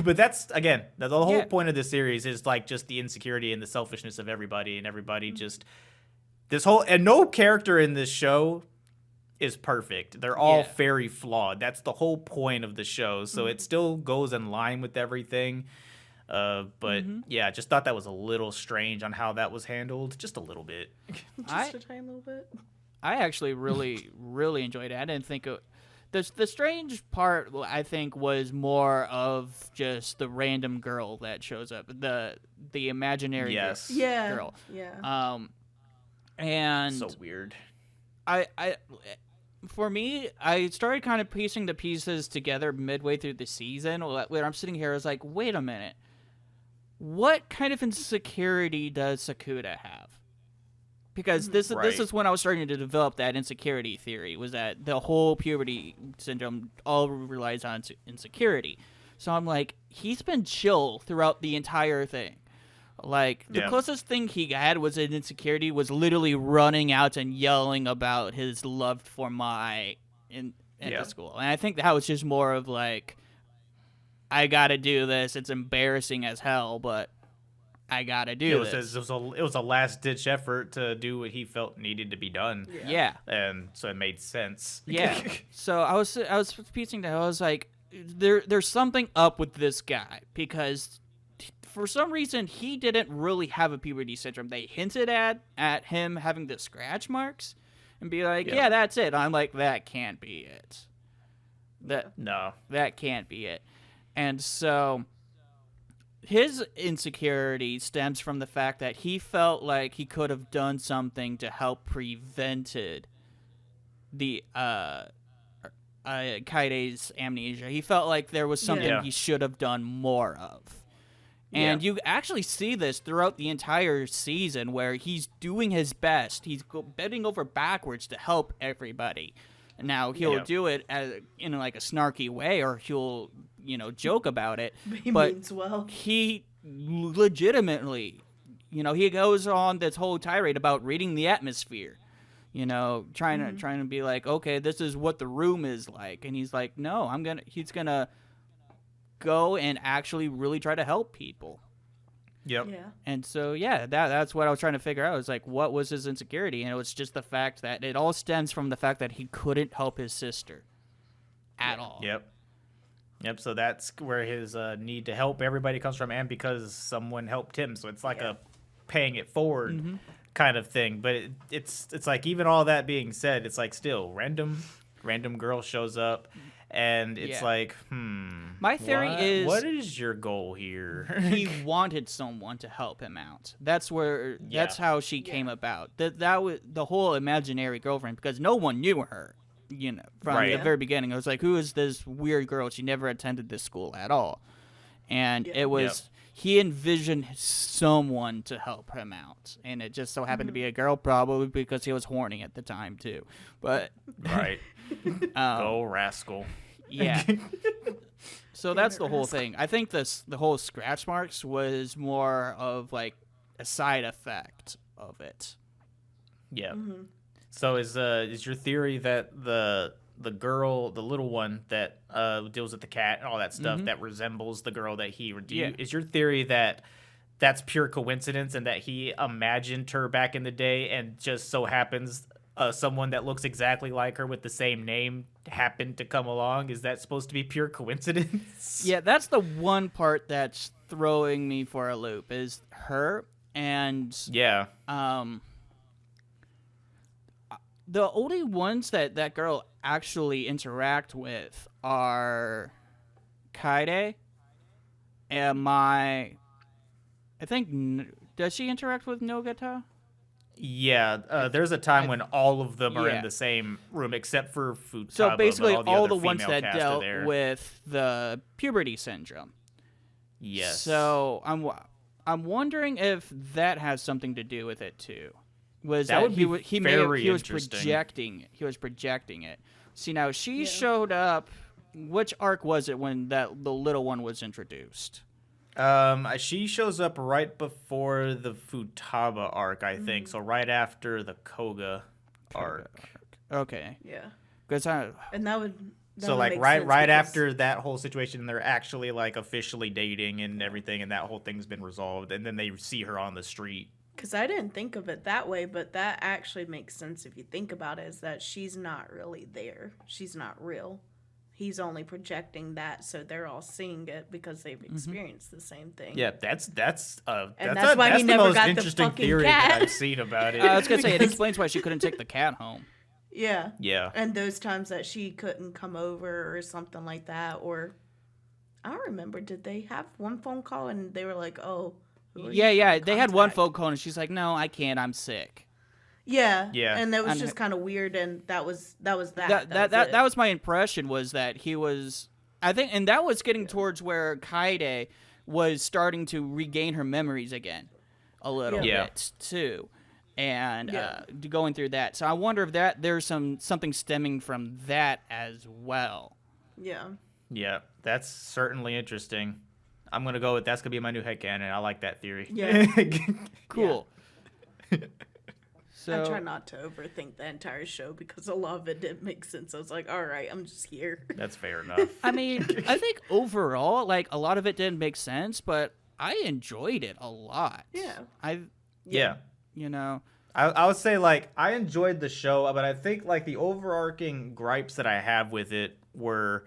But that's, again, the whole point of this series is like just the insecurity and the selfishness of everybody, and everybody just and no character in this show is perfect. They're all very flawed. That's the whole point of the show. So it still goes in line with everything. But yeah, I just thought that was a little strange on how that was handled. Just a little bit. Just a tiny little bit. I actually really, really enjoyed it. I didn't think the strange part, I think, was more of just the random girl that shows up, the imaginary girl. Yeah. And So weird. I for me, I started kind of piecing the pieces together midway through the season. When I'm sitting here, I was like, wait a minute. What kind of insecurity does Sakuda have? Because this is when I was starting to develop that insecurity theory, was that the whole puberty syndrome all relies on insecurity. So I'm like, he's been chill throughout the entire thing. Like, the closest thing he had was an insecurity was literally running out and yelling about his love for Mai in the school. And I think that was just more of like, I gotta do this. It's embarrassing as hell, but I gotta do this. It was a last-ditch effort to do what he felt needed to be done. Yeah. And so it made sense. Yeah. So I was piecing that. I was like, there's something up with this guy, because for some reason, he didn't really have a puberty syndrome. They hinted at him having the scratch marks and be like, yeah, that's it. I'm like, that can't be it. That can't be it. And so his insecurity stems from the fact that he felt like he could have done something to help prevented the Kaide's amnesia. He felt like there was something he should have done more of. And you actually see this throughout the entire season, where he's doing his best. He's bending over backwards to help everybody. Now, he'll do it in like a snarky way, or he'll, joke about it. He but means well. He legitimately, he goes on this whole tirade about reading the atmosphere. Trying to be like, okay, this is what the room is like. And he's like, no, he's gonna go and actually really try to help people. Yep. Yeah. And so, that's what I was trying to figure out. It was like, what was his insecurity? And it was just the fact that it all stems from the fact that he couldn't help his sister at all. Yep. So that's where his need to help everybody comes from, and because someone helped him. So it's like a paying it forward kind of thing. But it's like, even all that being said, it's like still random girl shows up. And it's like, my theory is, what is your goal here? He wanted someone to help him out. That's how she came about. That was the whole imaginary girlfriend, because no one knew her, from the very beginning. It was like, who is this weird girl? She never attended this school at all. And it was, he envisioned someone to help him out. And it just so happened to be a girl, probably because he was horny at the time too. But go Rascal. Yeah. So that's the whole thing. I think the whole scratch marks was more of like a side effect of it. Yeah. So is your theory that the girl, the little one that deals with the cat and all that stuff, that resembles the girl that he redeemed, is your theory that that's pure coincidence and that he imagined her back in the day, and just so happens someone that looks exactly like her with the same name happened to come along? Is that supposed to be pure coincidence? Yeah, that's the one part that's throwing me for a loop, is her and the only ones that girl actually interact with are Kaide and I think, does she interact with Nogata? Yeah, there's a time when all of them are in the same room except for Futaba. So basically, but all the the ones that dealt there. with the puberty syndrome. Yes. So I'm wondering if that has something to do with it too. Was that would be he was projecting it. See, now she showed up. Which arc was it when the little one was introduced? She shows up right before the Futaba arc, I think. So right after the Koga arc. Okay. Yeah. And that would. So like right after that whole situation, they're actually like officially dating and everything, and that whole thing's been resolved. And then they see her on the street. Because I didn't think of it that way, but that actually makes sense if you think about it. Is that she's not really there? She's not real. He's only projecting that, so they're all seeing it because they've experienced the same thing. Yeah, that's why he the never most got interesting the fucking theory cat. that I've seen about it. I was gonna say, it explains why she couldn't take the cat home. Yeah. Yeah. And those times that she couldn't come over or something like that, or I don't remember. Did they have one phone call and they were like, "Oh, who are you Yeah. trying to They had one contact?" phone call and she's like, "No, I can't. I'm sick." Yeah. Yeah. And that was And just kind of weird, and that was that. That was my impression, was that he was, I think, and that was getting towards where Kaede was starting to regain her memories again a little Yeah. bit too, and Yeah. going through that. So I wonder if there's something stemming from that as well. Yeah. Yeah, that's certainly interesting. I'm gonna go with that's gonna be my new headcanon. I like that theory. Yeah. Cool. So I try not to overthink the entire show because a lot of it didn't make sense. I was like, all right, I'm just here. That's fair enough. I mean, I think overall, like, a lot of it didn't make sense, but I enjoyed it a lot. Yeah. Yeah. You know, I would say, like, I enjoyed the show, but I think, like, the overarching gripes that I have with it were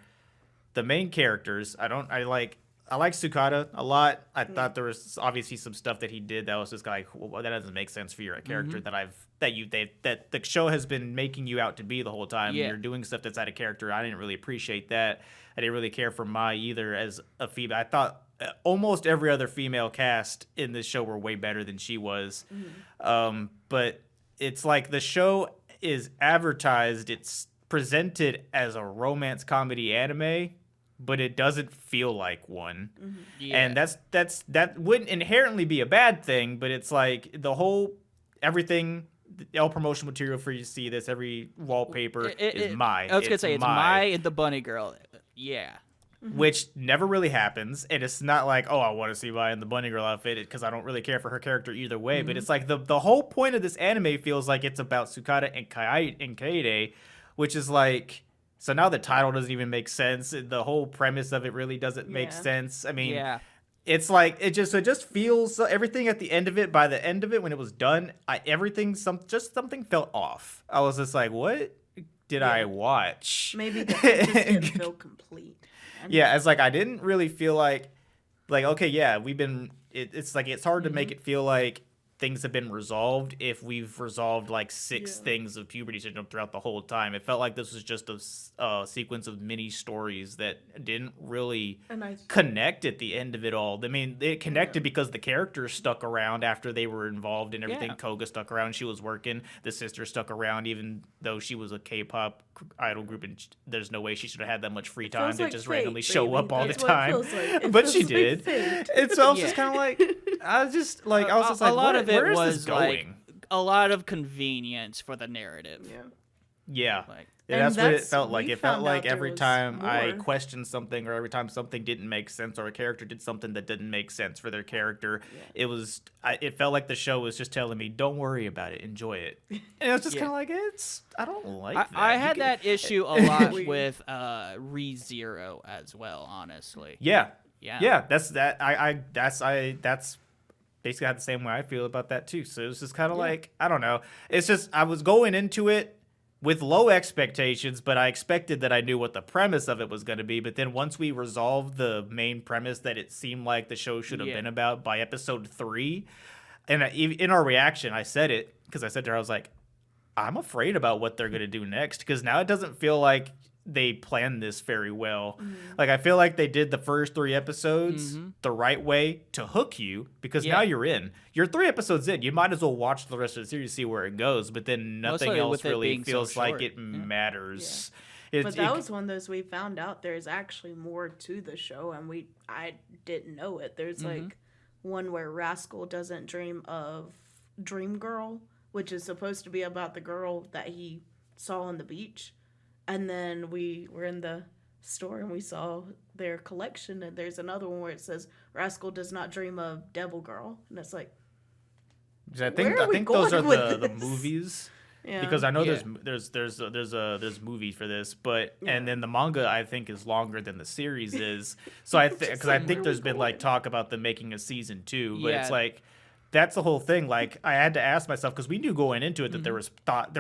the main characters. I like Sukata a lot. I thought there was obviously some stuff that he did that was just like, well, that doesn't make sense for your character that the show has been making you out to be the whole time. Yeah. You're doing stuff that's out of character. I didn't really appreciate that. I didn't really care for Mai either as a female. I thought almost every other female cast in this show were way better than she was. But it's like the show is advertised, it's presented as a romance comedy anime, but it doesn't feel like one. yeah. And that wouldn't inherently be a bad thing, but it's like the whole everything, all promotional material for you to see this, every wallpaper is Mai. I was gonna say it's Mai and the bunny girl. Yeah. Which never really happens, and it's not like, oh, I want to see Mai in the bunny girl outfit because I don't really care for her character either way. But it's like the whole point of this anime feels like it's about Sukata and Kaede, which is like, so now the title doesn't even make sense. The whole premise of it really doesn't make Yeah. sense. I mean, Yeah. it's like it just feels everything at the end of it. By the end of it, when it was done, something felt off. I was just like, what did I watch? Maybe the end just didn't feel complete. Yeah, it's like I didn't really feel like okay, yeah, it's like it's hard to make it feel like things have been resolved if we've resolved like six things of puberty syndrome throughout the whole time. It felt like this was just a sequence of mini stories that didn't really connect at the end of it all. I mean, it connected because the characters stuck around after they were involved in everything. Yeah. Koga stuck around. She was working. The sister stuck around even though she was a K-pop idol group, and there's no way she should have had that much free time to like just fate, randomly show baby. up all That's the what it time. feels like. It But feels she like did. fate. And so I was Yeah. just kind of like, I was just like, a lot of it where is was this going? like a lot of convenience for the narrative. Yeah. Yeah. Like, Yeah, And that's what it that's- felt like. we It felt found like out there every was time I more. questioned something or every time something didn't make sense or a character did something that didn't make sense for their character, it felt like the show was just telling me, don't worry about it, enjoy it. And it was just Yeah. kind of like, I don't like that. I You had can- that issue a lot with ReZero as well, honestly. Yeah. Yeah. Yeah, that's basically had the same way I feel about that too. So it was just kind of like, I don't know. It's just I was going into it with low expectations, but I expected that I knew what the premise of it was going to be. But then once we resolved the main premise that it seemed like the show should have Yeah. been about by episode 3, and in our reaction, I said it because I said to her, I was like, I'm afraid about what they're going to do next because now it doesn't feel like they planned this very well. Like I feel like they did the first 3 episodes the right way to hook you because now you're in. You're 3 episodes in. You might as well watch the rest of the series, see where it goes. But then nothing Mostly else with it really being so feels like short. it matters. But that was one of those we found out there's actually more to the show, and I didn't know it. There's like one where Rascal doesn't dream of Dream Girl, which is supposed to be about the girl that he saw on the beach. And then we were in the store and we saw their collection, and there's another one where it says Rascal does not dream of Devil Girl, and it's like, I where are we think those are going with the this? movies. yeah, Because I know Yeah. there's movie for this, but and then the manga I think is longer than the series is. So I because I think there's been like talk about them making a season 2, but it's Yeah. like that's the whole thing. Like I had to ask myself because we knew going into it that there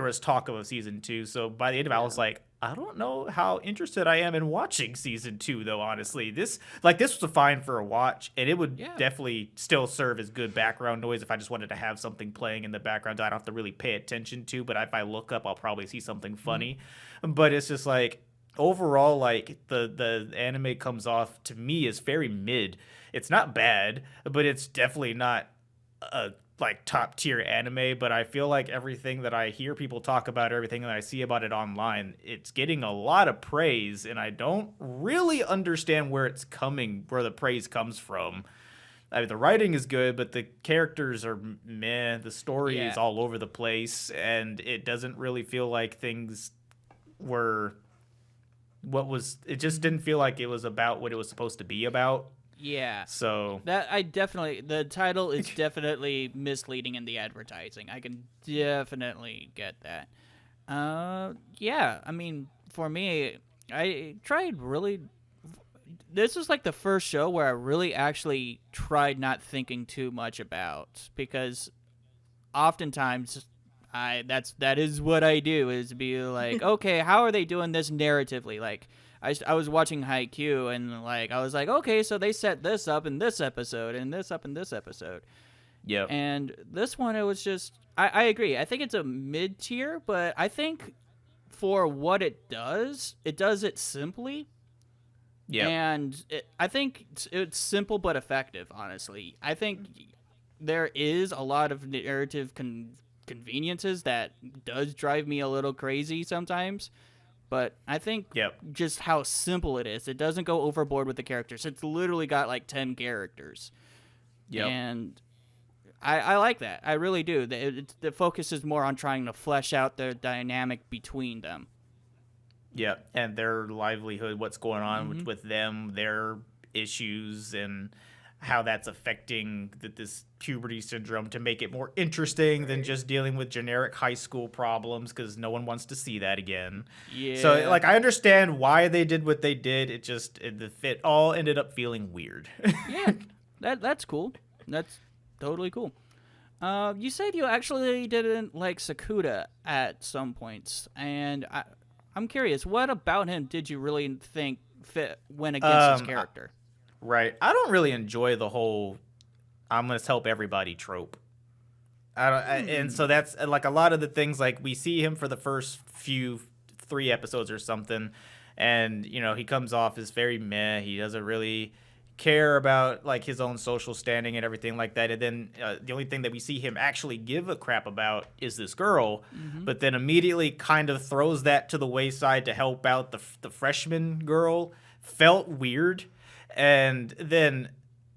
was talk of a season 2. So by the end of it, I was like, I don't know how interested I am in watching season 2 though. Honestly, this was a fine for a watch, and it would definitely still serve as good background noise if I just wanted to have something playing in the background that I don't have to really pay attention to. But if I look up, I'll probably see something funny. But it's just like overall, like the anime comes off to me as very mid. It's not bad, but it's definitely not a like top tier anime, but I feel like everything that I hear people talk about, everything that I see about it online, it's getting a lot of praise, and I don't really understand where the praise comes from. I mean, the writing is good, but the characters are meh. The story is all over the place, and it doesn't really feel like things were it just didn't feel like it was about what it was supposed to be about. Yeah. So the title is definitely misleading in the advertising. I can definitely get that. Yeah, I mean, for me, I tried really. This was like the first show where I really actually tried not thinking too much about, because oftentimes that is what I do, is be like, okay, how are they doing this narratively? Like I was watching Haikyuu, and like I was like, okay, so they set this up in this episode and this up in this episode. yeah. And this one, it was just I agree. I think it's a mid tier, but I think for what it does it simply. Yeah. And I think it's simple but effective, honestly. I think there is a lot of narrative conveniences that does drive me a little crazy sometimes. But I think just how simple it is. It doesn't go overboard with the characters. It's literally got like 10 characters. Yep. And I like that. I really do. The focus is more on trying to flesh out the dynamic between them. Yeah, and their livelihood, what's going on with them, their issues, and how that's affecting this puberty syndrome to make it more interesting than just dealing with generic high school problems, because no one wants to see that again. Yeah. So, like, I understand why they did what they did. It all ended up feeling weird. Yeah, that's cool. That's totally cool. You said you actually didn't like Sakuda at some points, and I'm curious, what about him did you really think went against his character? Right. I don't really enjoy the whole "I'm gonna help everybody" trope. And so that's like a lot of the things. Like, we see him for the first 3 episodes or something, and he comes off as very meh. He doesn't really care about like his own social standing and everything like that. And then the only thing that we see him actually give a crap about is this girl, but then immediately kind of throws that to the wayside to help out the freshman girl. Felt weird. And then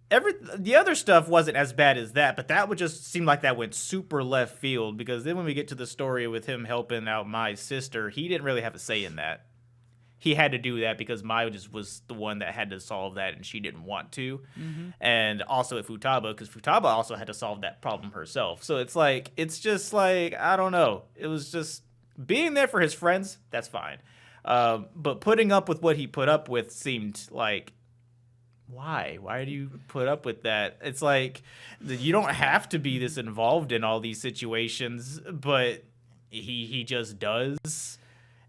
the other stuff wasn't as bad as that, but that would just seem like that went super left field, because then when we get to the story with him helping out Mai's sister, he didn't really have a say in that. He had to do that because Mai just was the one that had to solve that, and she didn't want to. And also with Futaba, because Futaba also had to solve that problem herself. So it's just like, I don't know. It was just being there for his friends, that's fine. But putting up with what he put up with seemed like, why? Why do you put up with that? It's like, you don't have to be this involved in all these situations, but he just does.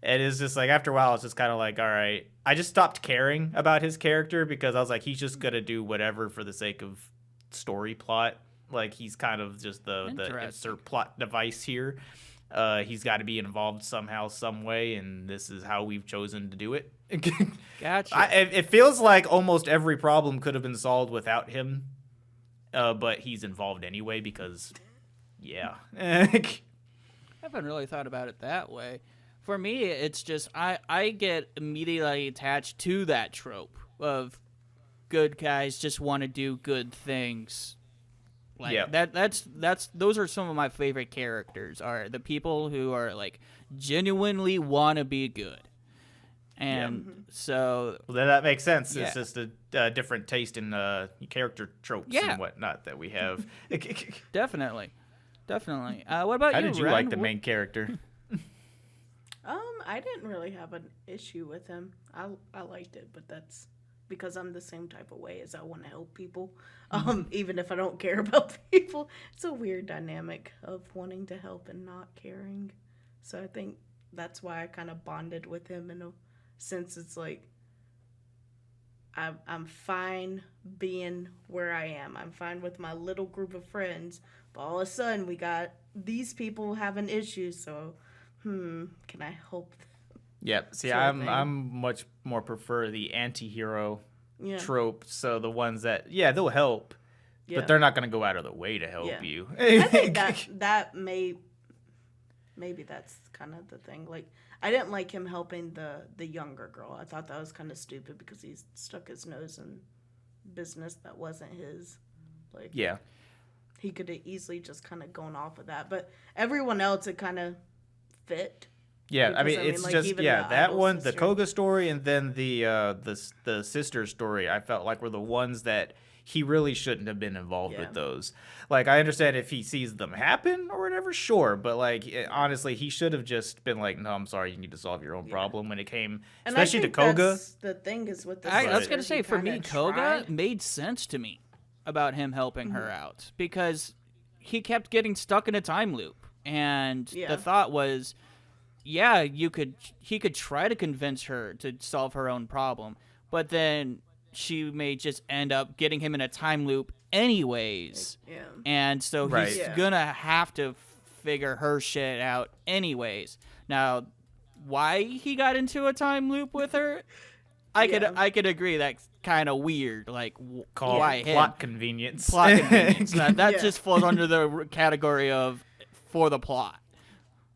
And it's just like, after a while, it's just kind of like, all right. I just stopped caring about his character, because I was like, he's just going to do whatever for the sake of story plot. Like, he's kind of just the insert plot device here. He's got to be involved somehow, some way, and this is how we've chosen to do it. Gotcha. It feels like almost every problem could have been solved without him, but he's involved anyway because, yeah. I haven't really thought about it that way. For me, it's just I get immediately attached to that trope of good guys just want to do good things. Like that's those are some of my favorite characters, are the people who are like genuinely want to be good. And so well, then that makes sense. Yeah. It's just a different taste in character tropes and whatnot that we have. Definitely. What about How you, did you Ren? like the main character? I didn't really have an issue with him. I liked it, but that's because I'm the same type of way, as I want to help people, even if I don't care about people. It's a weird dynamic of wanting to help and not caring. So I think that's why I kind of bonded with him in a sense. It's like, I'm fine being where I am. I'm fine with my little group of friends, but all of a sudden we got these people having issues. So, can I help them? Yeah, see, I'm much more prefer the anti-hero trope. So the ones that, they'll help, Yeah. But they're not going to go out of their way to help Yeah. you. I think that maybe that's kind of the thing. Like, I didn't like him helping the younger girl. I thought that was kind of stupid because he stuck his nose in business that wasn't his. Like, Yeah. he could have easily just kind of gone off of that. But everyone else, it kind of fit. Yeah, Because, it's like, just even that the idol one, the sister. Koga story, and then the sister story. I felt like were the ones that he really shouldn't have been involved Yeah. with those. Like, I understand if he sees them happen or whatever, sure, but like honestly, he should have just been like, "No, I'm sorry, you need to solve your own problem." When it came, And especially I to think Koga. that's the thing is with the I was sister, gonna say he for me, kinda Koga tried. made sense to me about him helping her Mm-hmm. out because he kept getting stuck in a time loop, and Yeah. the thought was, yeah, he could try to convince her to solve her own problem, but then she may just end up getting him in a time loop anyways, Yeah. and so Right. he's Yeah. gonna have to figure her shit out anyways. Now, why he got into a time loop with her, I could agree that's kind of weird. Like, Called why him? plot convenience. Plot convenience. That Yeah. just falls under the category of for the plot.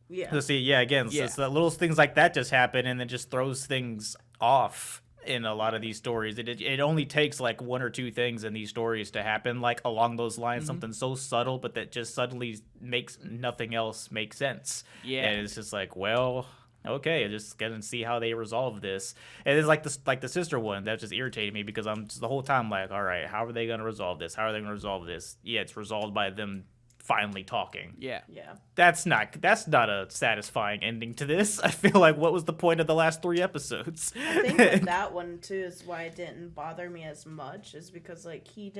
Yeah. So see, yeah, again, Yeah. so little things like that just happen, and it just throws things off in a lot of these stories. It only takes like one or two things in these stories to happen, like along those lines, something so subtle, but that just suddenly makes nothing else make sense. Yeah. And it's just like, well, okay, just gonna see how they resolve this. And it's like the sister one that just irritated me because I'm just the whole time like, all right, how are they gonna resolve this? How are they gonna resolve this? Yeah, it's resolved by them finally talking. Yeah. Yeah. That's not a satisfying ending to this. I feel like what was the point of the last 3 episodes? I think with that one too is why it didn't bother me as much is because like he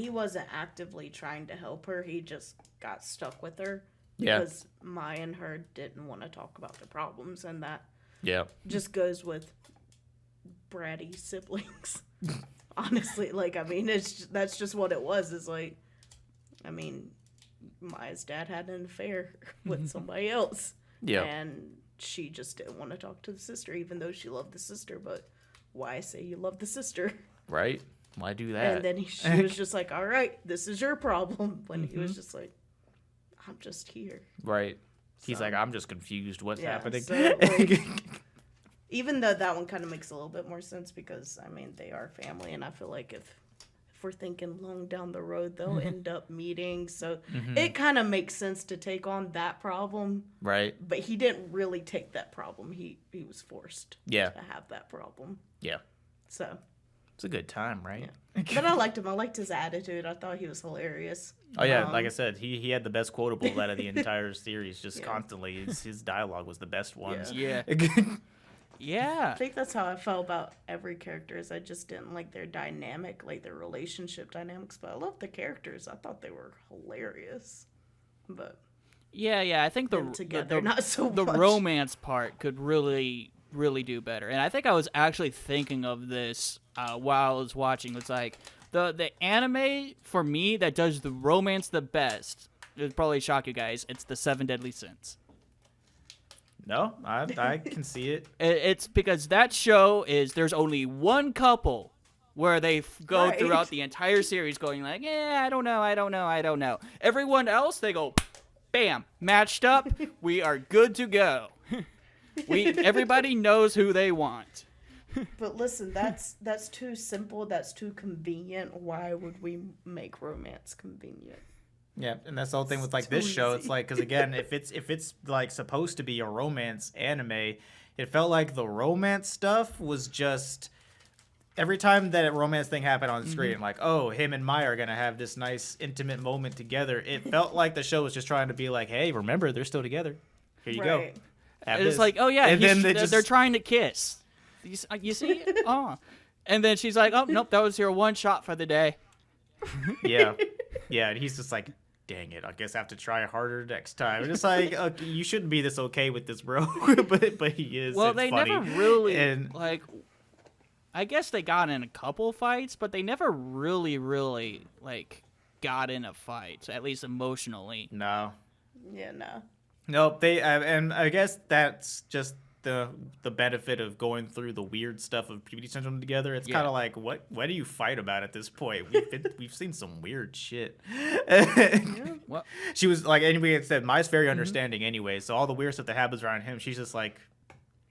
wasn't actively trying to help her. He just got stuck with her Yeah. because Mai and her didn't want to talk about their problems, and that Yeah. just goes with bratty siblings. Honestly, like I mean, that's just what it was. Is like, I mean, Maya's dad had an affair with somebody else. Yeah. And she just didn't want to talk to the sister, even though she loved the sister. But why say you love the sister? Right? Why do that? And then she was just like, all right, this is your problem. When he was just like, I'm just here. Right. He's So- like, I'm just confused. What's Yeah, happening? so, like, even though that one kind of makes a little bit more sense because, I mean, they are family. And I feel like if we're thinking long down the road, they'll end up meeting. So it kind of makes sense to take on that problem. Right. But he didn't really take that problem. He was forced Yeah. to have that problem. Yeah. So, It's a good time, right? but I liked him. I liked his attitude. I thought he was hilarious. Oh yeah, like I said, he had the best quotable out of the entire series. Just Yeah. constantly, his dialogue was the best ones. Yeah. Yeah. I think that's how I felt about every character. Is I just didn't like their dynamic, like their relationship dynamics. But I loved the characters. I thought they were hilarious. But Yeah. I think them together, the not so the much. romance part could really do better. And I think I was actually thinking of this while I was watching. It's like the anime for me that does the romance the best. It would probably shock you guys. It's the 7 Deadly Sins. No, I can see it. It's because that show is there's only one couple where they go Right. throughout the entire series going like, yeah, I don't know. Everyone else, they go, bam, matched up. We are good to go. Everybody knows who they want. But listen, that's too simple. That's too convenient. Why would we make romance convenient? Yeah, and that's the whole thing with like It's this too show. easy. It's like because again, if it's like supposed to be a romance anime, it felt like the romance stuff was just every time that a romance thing happened on the screen, like oh, him and Maya are gonna have this nice intimate moment together. It felt like the show was just trying to be like, hey, remember they're still together. Here you Right. go. Have It's this. like, oh yeah, and then they're trying to kiss. You see? Oh. And then she's like, oh, nope, that was your one shot for the day. yeah, and he's just like, dang it, I guess I have to try harder next time. And it's like, okay, you shouldn't be this okay with this, bro. but he is. Well, it's they funny. never really, And like, I guess they got in a couple fights, but they never really, like, got in a fight, at least emotionally. no. Yeah, no. Nope, they and I guess that's just the benefit of going through the weird stuff of puberty syndrome together. It's kind of like, what do you fight about at this point? We've seen some weird shit. Well, She was like, anybody had said, Mai's very understanding anyway, so all the weird stuff that happens around him, she's just like,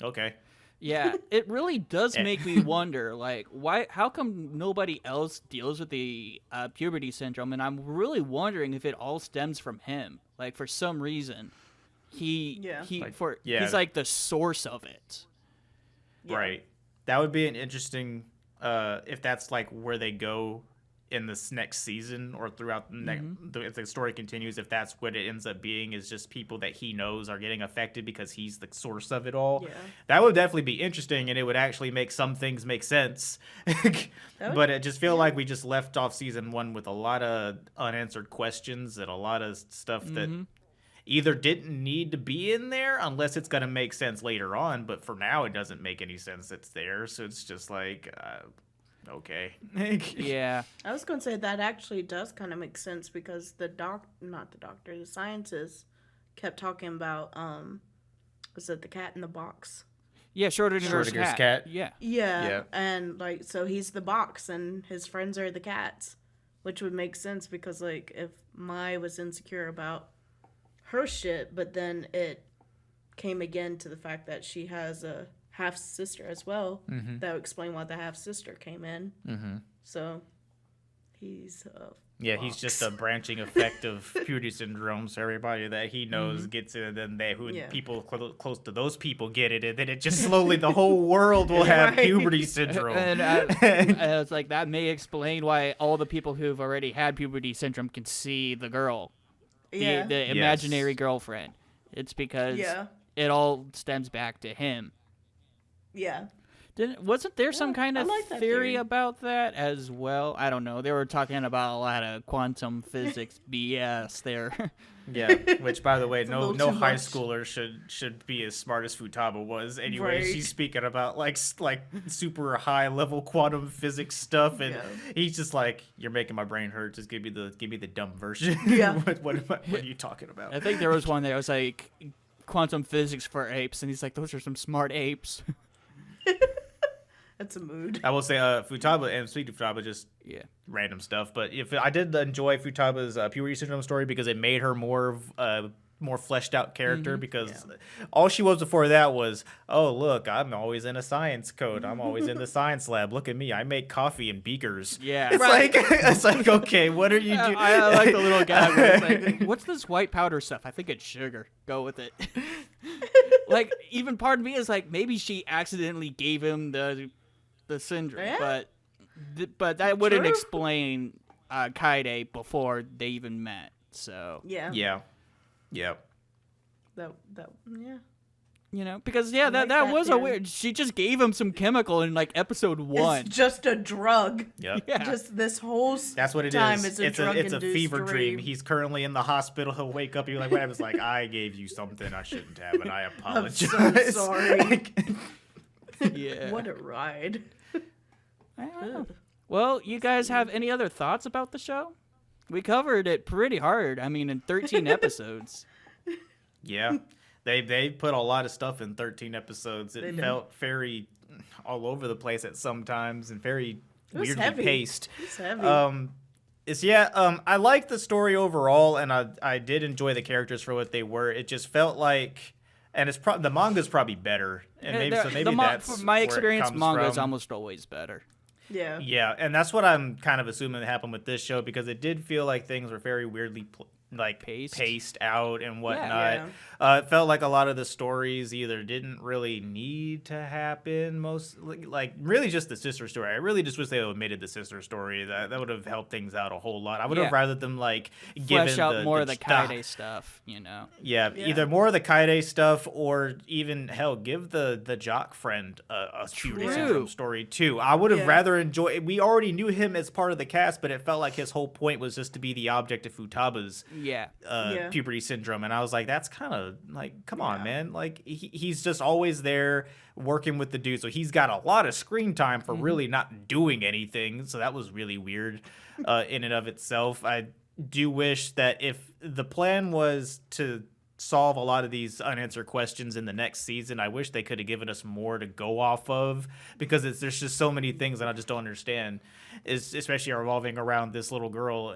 okay. yeah, it really does make me wonder, like, how come nobody else deals with the puberty syndrome? And I'm really wondering if it all stems from him. Like, for some reason, he's like the source of it. Yeah. Right. That would be an interesting, if that's like where they go in this next season or throughout if the story continues, if that's what it ends up being, is just people that he knows are getting affected because he's the source of it all. Yeah. That would definitely be interesting, and it would actually make some things make sense. But it just feel like we just left off season 1 with a lot of unanswered questions and a lot of stuff that either didn't need to be in there unless it's going to make sense later on, but for now it doesn't make any sense it's there, so it's just like, okay. Yeah. I was going to say that actually does kind of make sense because the scientists kept talking about, was it the cat in the box? Yeah, Schrodinger's cat. Yeah. Yeah. And, like, so he's the box and his friends are the cats, which would make sense because, like, if Mai was insecure about her shit, but then it came again to the fact that she has a half-sister as well, that would explain why the half-sister came in. So he's he's just a branching effect of puberty syndrome, so everybody that he knows gets it, and then people close to those people get it, and then it just slowly the whole world will have puberty syndrome. And it's like that may explain why all the people who've already had puberty syndrome can see the girl, the imaginary girlfriend. It's because it all stems back to him. Yeah. Wasn't there some kind of like that theory about that as well? I don't know. They were talking about a lot of quantum physics BS there. Yeah, which by the way, no too high much. schooler should be as smart as Futaba was. Anyway, Right. she's speaking about like super high level quantum physics stuff, and he's just like, "You're making my brain hurt. Just give me the dumb version." Yeah. what are you talking about? I think there was one that was like quantum physics for apes, and he's like, "Those are some smart apes." That's a mood. I will say, Futaba, and speaking of Futaba, just random stuff. But if I did enjoy Futaba's puberty syndrome story because it made her more fleshed out character. Because all she was before that was, oh look, I'm always in a science coat. I'm always in the science lab. Look at me, I make coffee in beakers. Yeah, It's like okay, what are you doing? I like the little guy. Where it's like, what's this white powder stuff? I think it's sugar. Go with it. Like, even part of me is like, maybe she accidentally gave him the syndrome, but that wouldn't explain Kaide before they even met. So Yeah. That you know, because that that was a theory. weird. She just gave him some chemical in like episode 1. It's just a drug. Yep. Yeah. Just this whole That's what it time is. It's It's a fever dream. dream. He's currently in the hospital. He'll wake up. You're like, what? I was like, I gave you something I shouldn't have, and I apologize. I'm so sorry. Yeah. What a ride. I don't know. Well, you guys have any other thoughts about the show? We covered it pretty hard. I mean, in 13 episodes. Yeah, they put a lot of stuff in 13 episodes. They It did. felt very all over the place at some times and very It was weirdly heavy. paced. It's heavy. I liked the story overall, and I did enjoy the characters for what they were. It just felt like, and it's the manga's probably better, and maybe that's from my where it experience, comes manga is from. almost always better. Yeah. Yeah, and that's what I'm kind of assuming happened with this show, because it did feel like things were very weirdly paced out and whatnot. It felt like a lot of the stories either didn't really need to happen, really just the sister story. I really just wish they had omitted the sister story. That would have helped things out a whole lot. I would have rather them Flesh out more of the Kaide stuff, you know. Yeah, either more of the Kaide stuff, or even hell, give the jock friend a puberty syndrome story too. I would have rather enjoyed. We already knew him as part of the cast, but it felt like his whole point was just to be the object of Futaba's puberty syndrome, and I was like, that's kind of like, come on, man. Like he's just always there working with the dude, so he's got a lot of screen time for really not doing anything. So that was really weird in and of itself. I do wish that if the plan was to solve a lot of these unanswered questions in the next season. I wish they could have given us more to go off of, because there's just so many things that I just don't understand, especially revolving around this little girl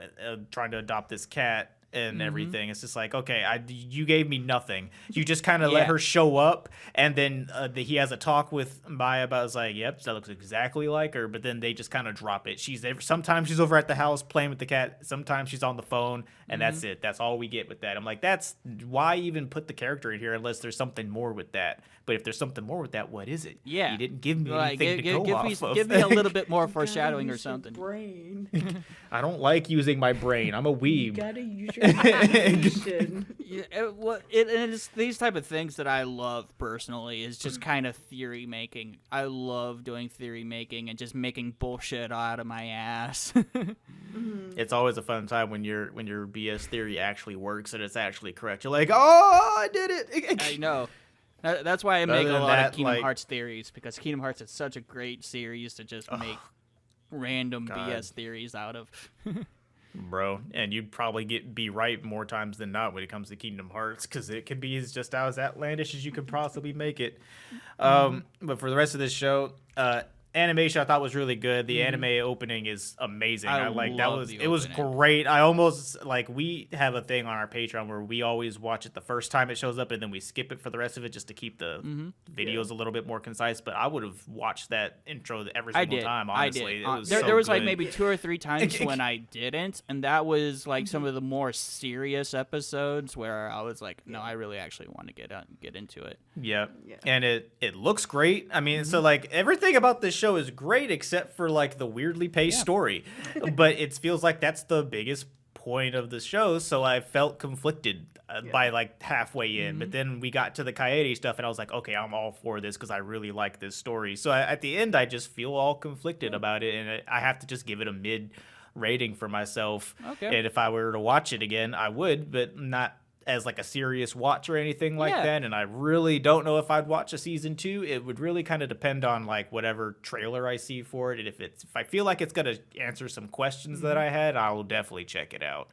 trying to adopt this cat and everything. It's just like, okay, you gave me nothing. You just kind of let her show up, and then he has a talk with Maya about, it's like, yep, that looks exactly like her, but then they just kind of drop it. Sometimes she's over at the house playing with the cat, sometimes she's on the phone, and that's it. That's all we get with that. I'm like, that's why even put the character in here unless there's something more with that. But if there's something more with that, what is it? Yeah, you didn't give me anything to go off of. Give me a little bit more foreshadowing or something. Brain. I don't like using my brain. I'm a weeb. You gotta use your imagination. Yeah, it's these type of things that I love personally, is just kind of theory making. I love doing theory making and just making bullshit out of my ass. It's always a fun time when your BS theory actually works and it's actually correct. You're like, oh, I did it. I know. That's why I make a than lot that, of Kingdom like- Hearts theories, because Kingdom Hearts is such a great series to just make random BS theories out of. Bro, and you'd probably be right more times than not when it comes to Kingdom Hearts, because it can be just as outlandish as you could possibly make it. But for the rest of this show, animation I thought was really good. The anime opening is amazing. I I like that. love the It was opening. great. I almost like, we have a thing on our Patreon where we always watch it the first time it shows up, and then we skip it for the rest of it just to keep the videos a little bit more concise. But I would have watched that intro every single time. Honestly, I did. It was There was like good. maybe 2 or 3 times when I didn't, and that was like some of the more serious episodes where I was like, no, I really actually want to get into it. Yeah. And it looks great. I mean, so like everything about this show is great except for like the weirdly paced story. But it feels like that's the biggest point of the show, so I felt conflicted by like halfway in. But then we got to the Kaede stuff and I was like, okay, I'm all for this because I really like this story. So at the end I just feel all conflicted about it, and I have to just give it a mid rating for myself. Okay. And if I were to watch it again, I would, but not as like a serious watch or anything like that. And I really don't know if I'd watch a season 2. It would really kind of depend on like whatever trailer I see for it. And if I feel like it's gonna answer some questions that I had, I will definitely check it out.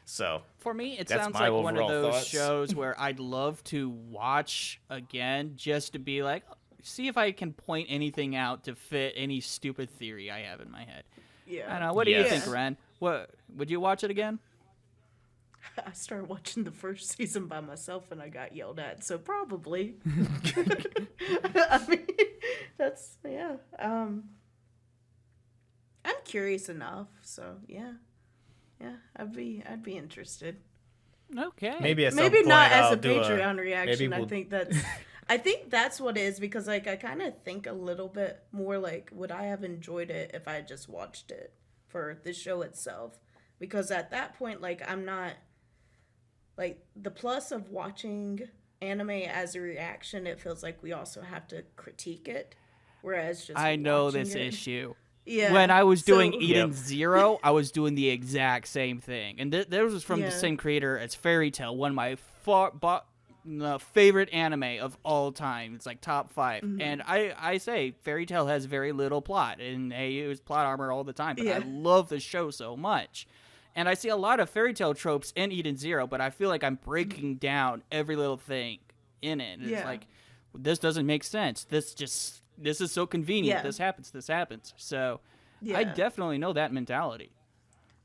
So For me, it That's sounds my like one of overall those thoughts. shows where I'd love to watch again just to be like, see if I can point anything out to fit any stupid theory I have in my head. Yeah. I don't know. What do you Yes. think, Ren? What would you watch it again? I started watching the first season by myself and I got yelled at, so probably. I mean, that's I'm curious enough, so yeah, I'd be interested. Okay. maybe at some Maybe point not as I'll a do Patreon reaction. we'll- I think that's what it is, because like I kind of think a little bit more like, would I have enjoyed it if I had just watched it for the show itself? Because at that point, like, I'm not like, the plus of watching anime as a reaction, it feels like we also have to critique it, whereas just I know watching this it- issue. Yeah. When I was doing So- Eden Zero, I was doing the exact same thing. And this was from the Yeah. same creator as Fairy Tail, one of my favorite anime of all time. It's like top 5. Mm-hmm. And I say Fairy Tail has very little plot, and they use plot armor all the time. But I Yeah. love the show so much. And I see a lot of Fairy Tail tropes in Eden Zero, but I feel like I'm breaking down every little thing in it. And It's Yeah. like, this doesn't make sense. This is so convenient. Yeah. This happens. So I Yeah. definitely know that mentality.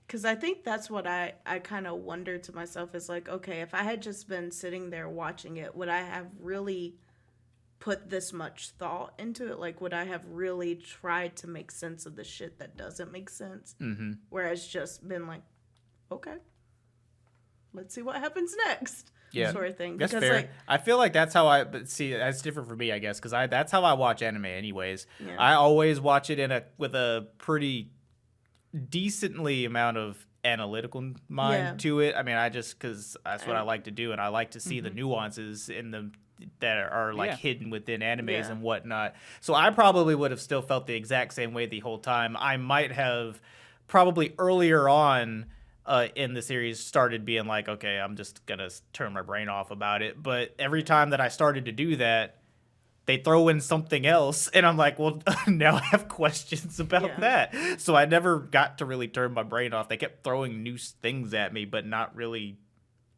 Because I think that's what I kind of wonder to myself, is like, okay, if I had just been sitting there watching it, would I have really put this much thought into it? Like, would I have really tried to make sense of the shit that doesn't make sense? Mm-hmm. Whereas just been like, okay, let's see what happens next. Sort of thing. That's Because, fair. like, I feel like that's how but see, that's different for me, I guess, because that's how I watch anime anyways. Yeah. I always watch it with a pretty decently amount of analytical mind to it. I mean, because that's what I like to do, and I like to see the nuances in them that are like hidden within animes and whatnot. So I probably would have still felt the exact same way the whole time. I might have probably earlier on in the series started being like, okay, I'm just gonna turn my brain off about it. But every time that I started to do that, they throw in something else, and I'm like, well, now I have questions about that. So I never got to really turn my brain off. They kept throwing new things at me, but not really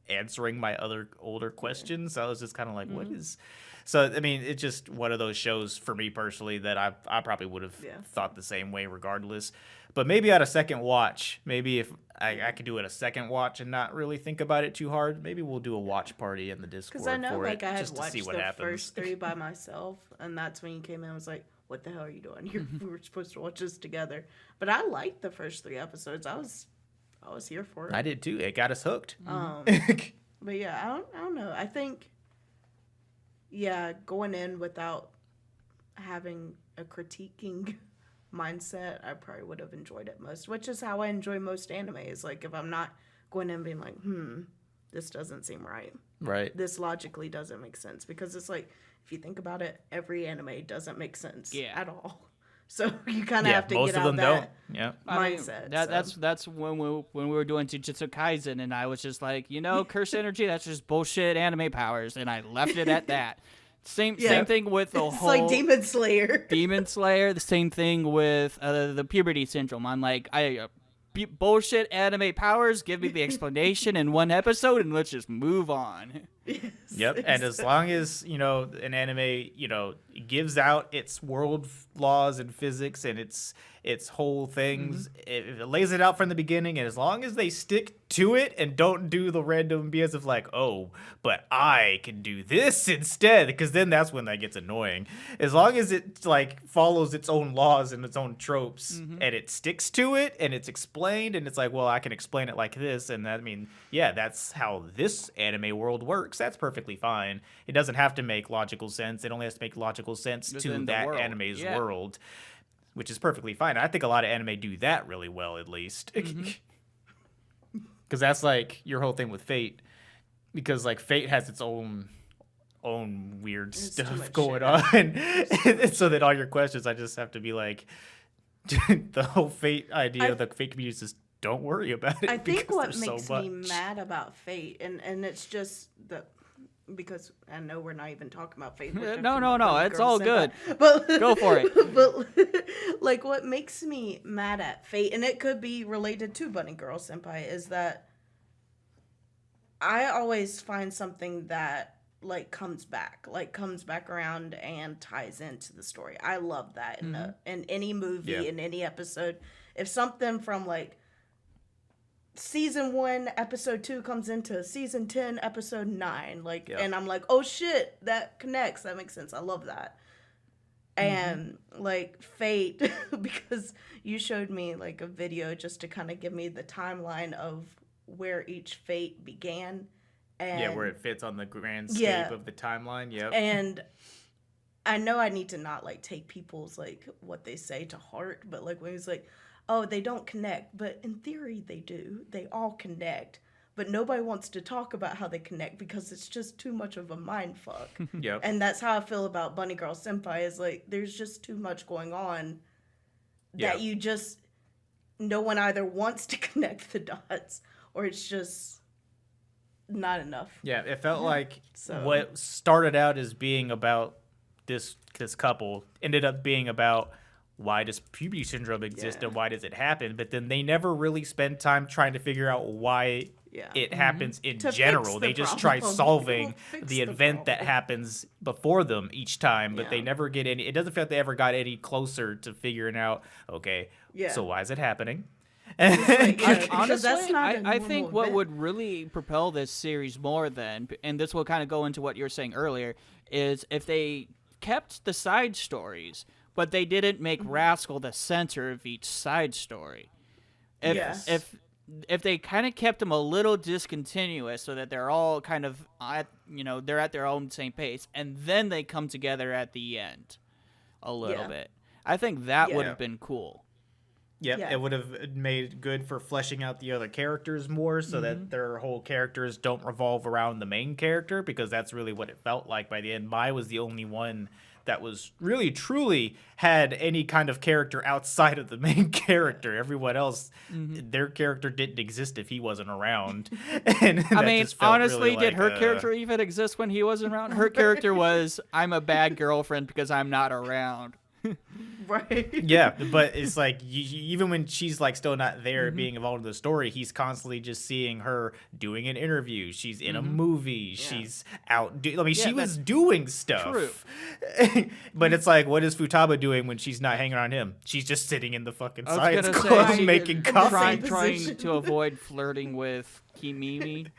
answering my other older questions. I was just kind of like, what is? So I mean, it's just one of those shows for me personally that I probably would have thought the same way regardless. But maybe at a second watch, maybe if I could do it a second watch and not really think about it too hard, maybe we'll do a watch party in the Discord Because I know, for like, it I had just to see watched what the happens. first 3 by myself, and that's when you came in. I was like, "What the hell are you doing? We were supposed to watch this together." But I liked the first 3 episodes. I was here for it. I did too. It got us hooked. But yeah, I don't know. I think, going in without having a critiquing mindset, I probably would have enjoyed it most, which is how I enjoy most anime. Is like, if I'm not going in being like, this doesn't seem right. Right. This logically doesn't make sense, because it's like, if you think about it, every anime doesn't make sense at all. So you kind of have to most get of out them that don't. mindset. That's when we were doing Jujutsu Kaisen, and I was just like, curse energy, that's just bullshit anime powers, and I left it at that. Same thing with the it's whole like Demon Slayer. Demon Slayer. The same thing with the puberty syndrome. I'm like, bullshit anime powers. Give me the explanation in one episode, and let's just move on. Yes, Yep, and as long as, an anime, gives out its world laws and physics and its whole things, it lays it out from the beginning, and as long as they stick to it and don't do the random BS of like, oh, but I can do this instead, because then that's when that gets annoying. As long as it, follows its own laws and its own tropes, and it sticks to it, and it's explained, and it's like, well, I can explain it like this, and that's how this anime world works. That's perfectly fine. It doesn't have to make logical sense. It only has to make logical sense to that world. anime's world, which is perfectly fine. I think a lot of anime do that really well, at least. Because that's like your whole thing with Fate. Because Fate has its own weird stuff going on. And so that all your questions, I just have to be like, the whole Fate idea, the Fate community says, don't worry about it. I think what makes me mad about Fate, and it's just because I know we're not even talking about Fate. No, it's all good. But Go for it. But what makes me mad at Fate, and it could be related to Bunny Girl Senpai, is that I always find something that comes back around and ties into the story. I love that in any movie, in any episode. If something from season 1 episode 2 comes into season 10 episode 9, and I'm like, oh shit, that connects, that makes sense, I love that. And Fate, because you showed me a video just to kind of give me the timeline of where each Fate began, and where it fits on the grand scape of the timeline. And I know I need to not take people's what they say to heart, but when he's like, oh, they don't connect, but in theory they do. They all connect, but nobody wants to talk about how they connect because it's just too much of a mind fuck. Yep. And that's how I feel about Bunny Girl Senpai, is there's just too much going on that you just, no one either wants to connect the dots or it's just not enough. Yeah, it felt like what started out as being about this couple ended up being about, why does puberty syndrome exist and why does it happen? But then they never really spend time trying to figure out why it happens in general. They just try solving the event that happens before them each time, but they never get any. It doesn't feel like they ever got any closer to figuring out, okay, so why is it happening? Honestly, I think what would really propel this series more than, and this will kind of go into what you were saying earlier, is if they kept the side stories, but they didn't make Rascal the center of each side story. If they kind of kept them a little discontinuous so that they're all kind of they're at their own same pace, and then they come together at the end a little bit. I think that would have been cool. Yep, it would have made good for fleshing out the other characters more so that their whole characters don't revolve around the main character, because that's really what it felt like by the end. Mai was the only one that was really, truly had any kind of character outside of the main character. Everyone else, their character didn't exist if he wasn't around. And I mean, honestly, really did her character even exist when he wasn't around? Her character was, I'm a bad girlfriend because I'm not around. Right. Yeah, but it's like even when she's like still not there Mm-hmm. being involved in the story, he's constantly just seeing her doing an interview. She's in a Mm-hmm. movie. She's out. I mean, Yeah, she was doing stuff. true. But it's like, what is Futaba doing when she's not hanging around him? She's just sitting in the fucking I was science gonna club say making in the coffee. same trying position. to avoid flirting with Kimimi.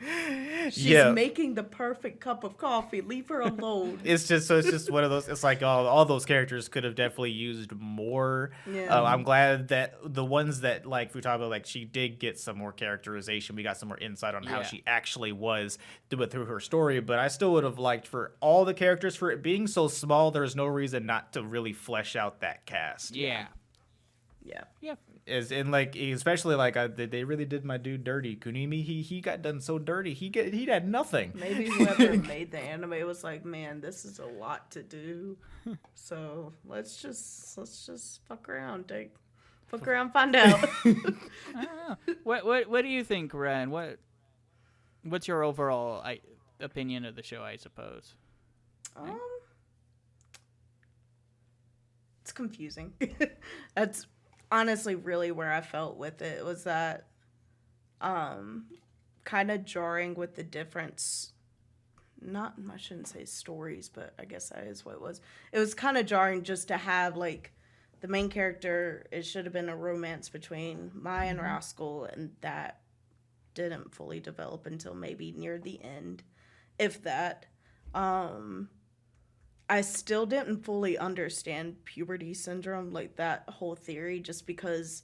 She's making the perfect cup of coffee. Leave her alone. It's just one of those. It's like all those characters could have definitely used more. Yeah. I'm glad that the ones that like Futaba, like she did get some more characterization. We got some more insight on how Yeah. she actually was through her story. But I still would have liked for all the characters, for it being so small, there's no reason not to really flesh out that cast. Yeah. Yeah. Yeah. Is and like especially like they really did my dude dirty. Kunimi, he got done so dirty. He had nothing. Maybe whoever made the anime was like, man, this is a lot to do. So let's just fuck around, find out. I don't know. What do you think, Ren? What's your overall opinion of the show? I suppose. It's confusing. That's honestly really where I felt with it, was that kind of jarring with the difference. I shouldn't say stories, but I guess that is what it was. It was kind of jarring just to have like the main character. It should have been a romance between Mai and Rascal, and that didn't fully develop until maybe near the end, if that. I still didn't fully understand puberty syndrome, like that whole theory, just because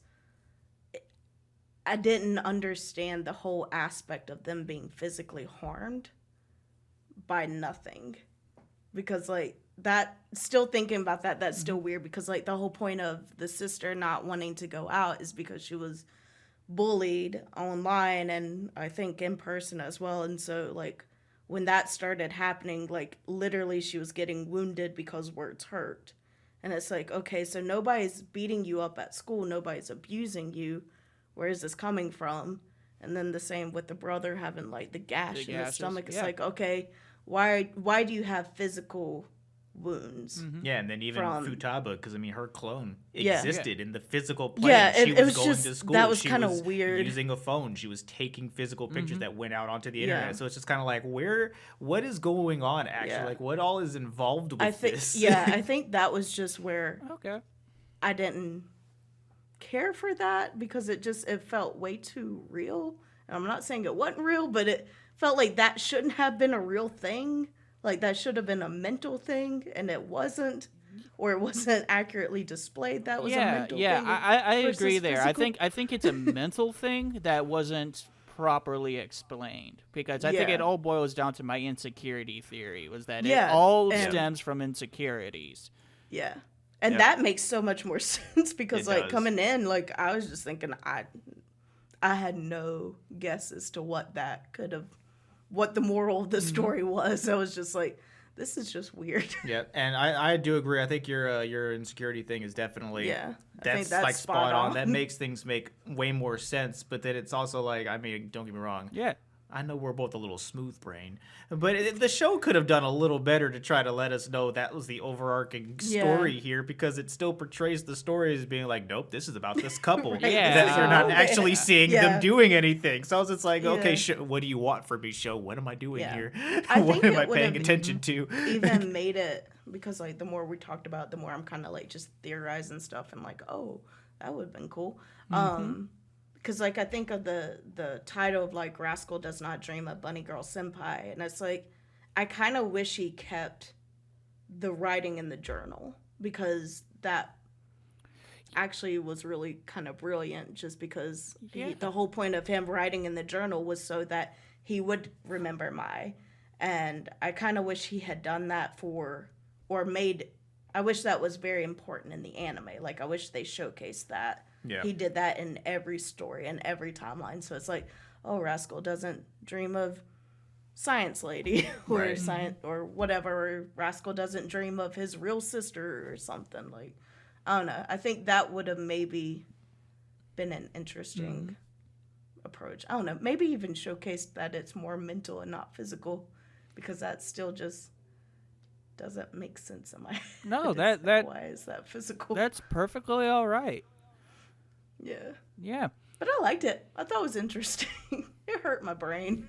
I didn't understand the whole aspect of them being physically harmed by nothing. Because, like, that, still thinking about that, that's still weird, because, like, the whole point of the sister not wanting to go out is because she was bullied online and I think in person as well. And so, like, when that started happening, like, literally she was getting wounded because words hurt. And it's like, okay, so nobody's beating you up at school, nobody's abusing you. Where is this coming from? And then the same with the brother having, like, the gash in his stomach. It's like, okay, why do you have physical wounds? Yeah, and then even From- Futaba, because I mean, her clone Yeah. existed in the physical plane. Yeah, she it was going just- to school. that was She kinda was weird. Using a phone, she was taking physical pictures that went out onto the Yeah. internet. So it's just kind of like, what is going on? Actually, Yeah. like, what all is involved with I think, this? yeah, I think that was just where Okay. I didn't care for that, because it felt way too real. And I'm not saying it wasn't real, but it felt like that shouldn't have been a real thing. Like, that should have been a mental thing, and it wasn't, or it wasn't accurately displayed. That was a mental thing. I versus agree there. physical. I think it's a mental thing that wasn't properly explained, because I think Yeah. it all boils down to my insecurity theory, was that it Yeah, all and- stems from insecurities. Yeah. And Yep. that makes so much more sense, because, It like, does. coming in, like, I was just thinking, I had no guess as to what the moral of the story was. I was just like, this is just weird. Yeah, and I do agree. I think your insecurity thing is definitely Yeah, I think that's like spot on. That on. makes things make way more sense. But then it's also like, I mean, don't get me wrong. Yeah. I know we're both a little smooth brain, but the show could have done a little better to try to let us know that was the overarching story here, because it still portrays the story as being like, nope, this is about this couple. Right. Yeah. That you're not Oh, actually yeah. seeing Yeah. them doing anything. So I was just like, okay, Yeah. what do you want from me, show? What am I doing Yeah. here? I What think am it I would paying have attention to? Even made it, because, like, the more we talked about it, the more I'm kind of, like, just theorizing stuff and, like, oh, that would have been cool. Because, like, I think of the title of, like, Rascal Does Not Dream of Bunny Girl Senpai, and it's like, I kind of wish he kept the writing in the journal, because that actually was really kind of brilliant, just because the whole point of him writing in the journal was so that he would remember Mai. And I kind of wish he had done that I wish that was very important in the anime. Like, I wish they showcased that. Yeah. He did that in every story and every timeline. So it's like, oh, Rascal doesn't dream of Science Lady or Right. science or whatever. Or Rascal doesn't dream of his real sister or something. Like, I don't know. I think that would have maybe been an interesting approach. I don't know. Maybe even showcased that it's more mental and not physical, because that's still just doesn't make sense in my head. No, It's that why is that physical? that's perfectly all right. Yeah. Yeah. But I liked it. I thought it was interesting. It hurt my brain.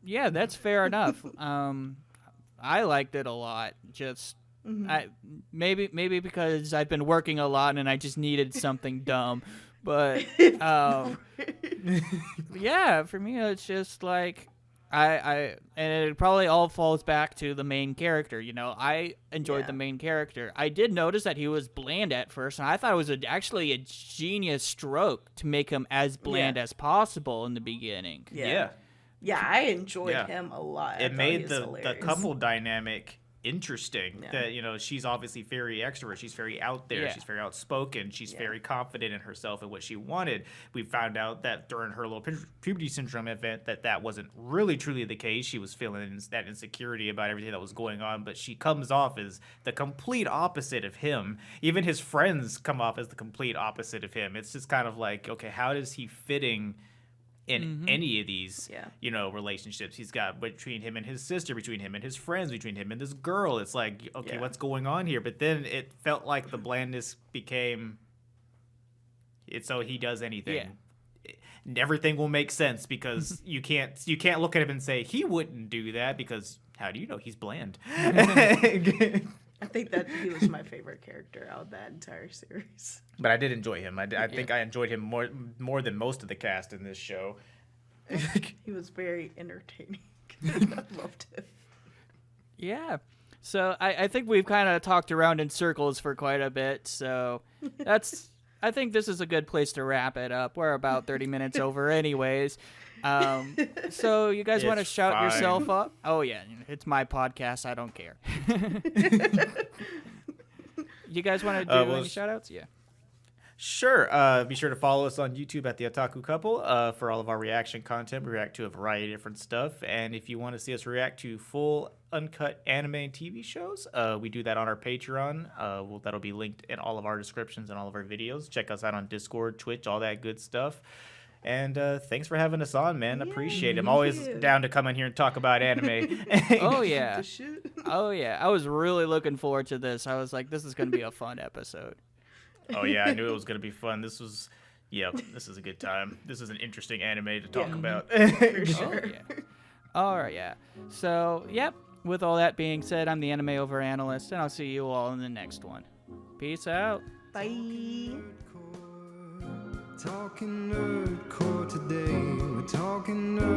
Yeah, that's fair enough. I liked it a lot. Just I maybe because I've been working a lot and I just needed something dumb. But yeah, for me it's just like I and it probably all falls back to the main character. You know, I enjoyed the main character. I did notice that he was bland at first, and I thought it was actually a genius stroke to make him as bland as possible in the beginning. Yeah. Yeah, I enjoyed him a lot. It made the couple dynamic interesting. Yeah. That, you know, she's obviously very extrovert. She's very out there. Yeah. She's very outspoken. She's very confident in herself and what she wanted. We found out that during her little puberty syndrome event that wasn't really truly the case. She was feeling that insecurity about everything that was going on, but she comes off as the complete opposite of him. Even his friends come off as the complete opposite of him. It's just kind of like, okay, how does he fitting in any of these, you know, relationships? He's got between him and his sister, between him and his friends, between him and this girl. It's like, okay, what's going on here? But then it felt like the blandness became, it's so he does anything. Everything will make sense because you can't look at him and say he wouldn't do that because how do you know he's bland? I think that he was my favorite character out of that entire series. But I did enjoy him. I think I enjoyed him more than most of the cast in this show. He was very entertaining. I loved him. Yeah. So I think we've kind of talked around in circles for quite a bit. So I think this is a good place to wrap it up. We're about 30 minutes over anyways. So you guys want to shout yourself up? Oh yeah, it's my podcast. I don't care. You guys want to do any shout outs? Yeah. Sure. Be sure to follow us on YouTube at the Otaku Couple for all of our reaction content. We react to a variety of different stuff. And if you want to see us react to full uncut anime and TV shows, we do that on our Patreon. That'll be linked in all of our descriptions and all of our videos. Check us out on Discord, Twitch, all that good stuff. And thanks for having us on, man. Appreciate it. I'm always down to come in here and talk about anime. Oh, yeah. Oh, yeah. I was really looking forward to this. I was like, this is going to be a fun episode. Oh, yeah. I knew it was going to be fun. This is a good time. This is an interesting anime to talk about. For sure. Oh, yeah. All right, yeah. So, yep. With all that being said, I'm the animeoveranalyst, and I'll see you all in the next one. Peace out. Bye. Talking nerdcore today. We're talking nerdcore.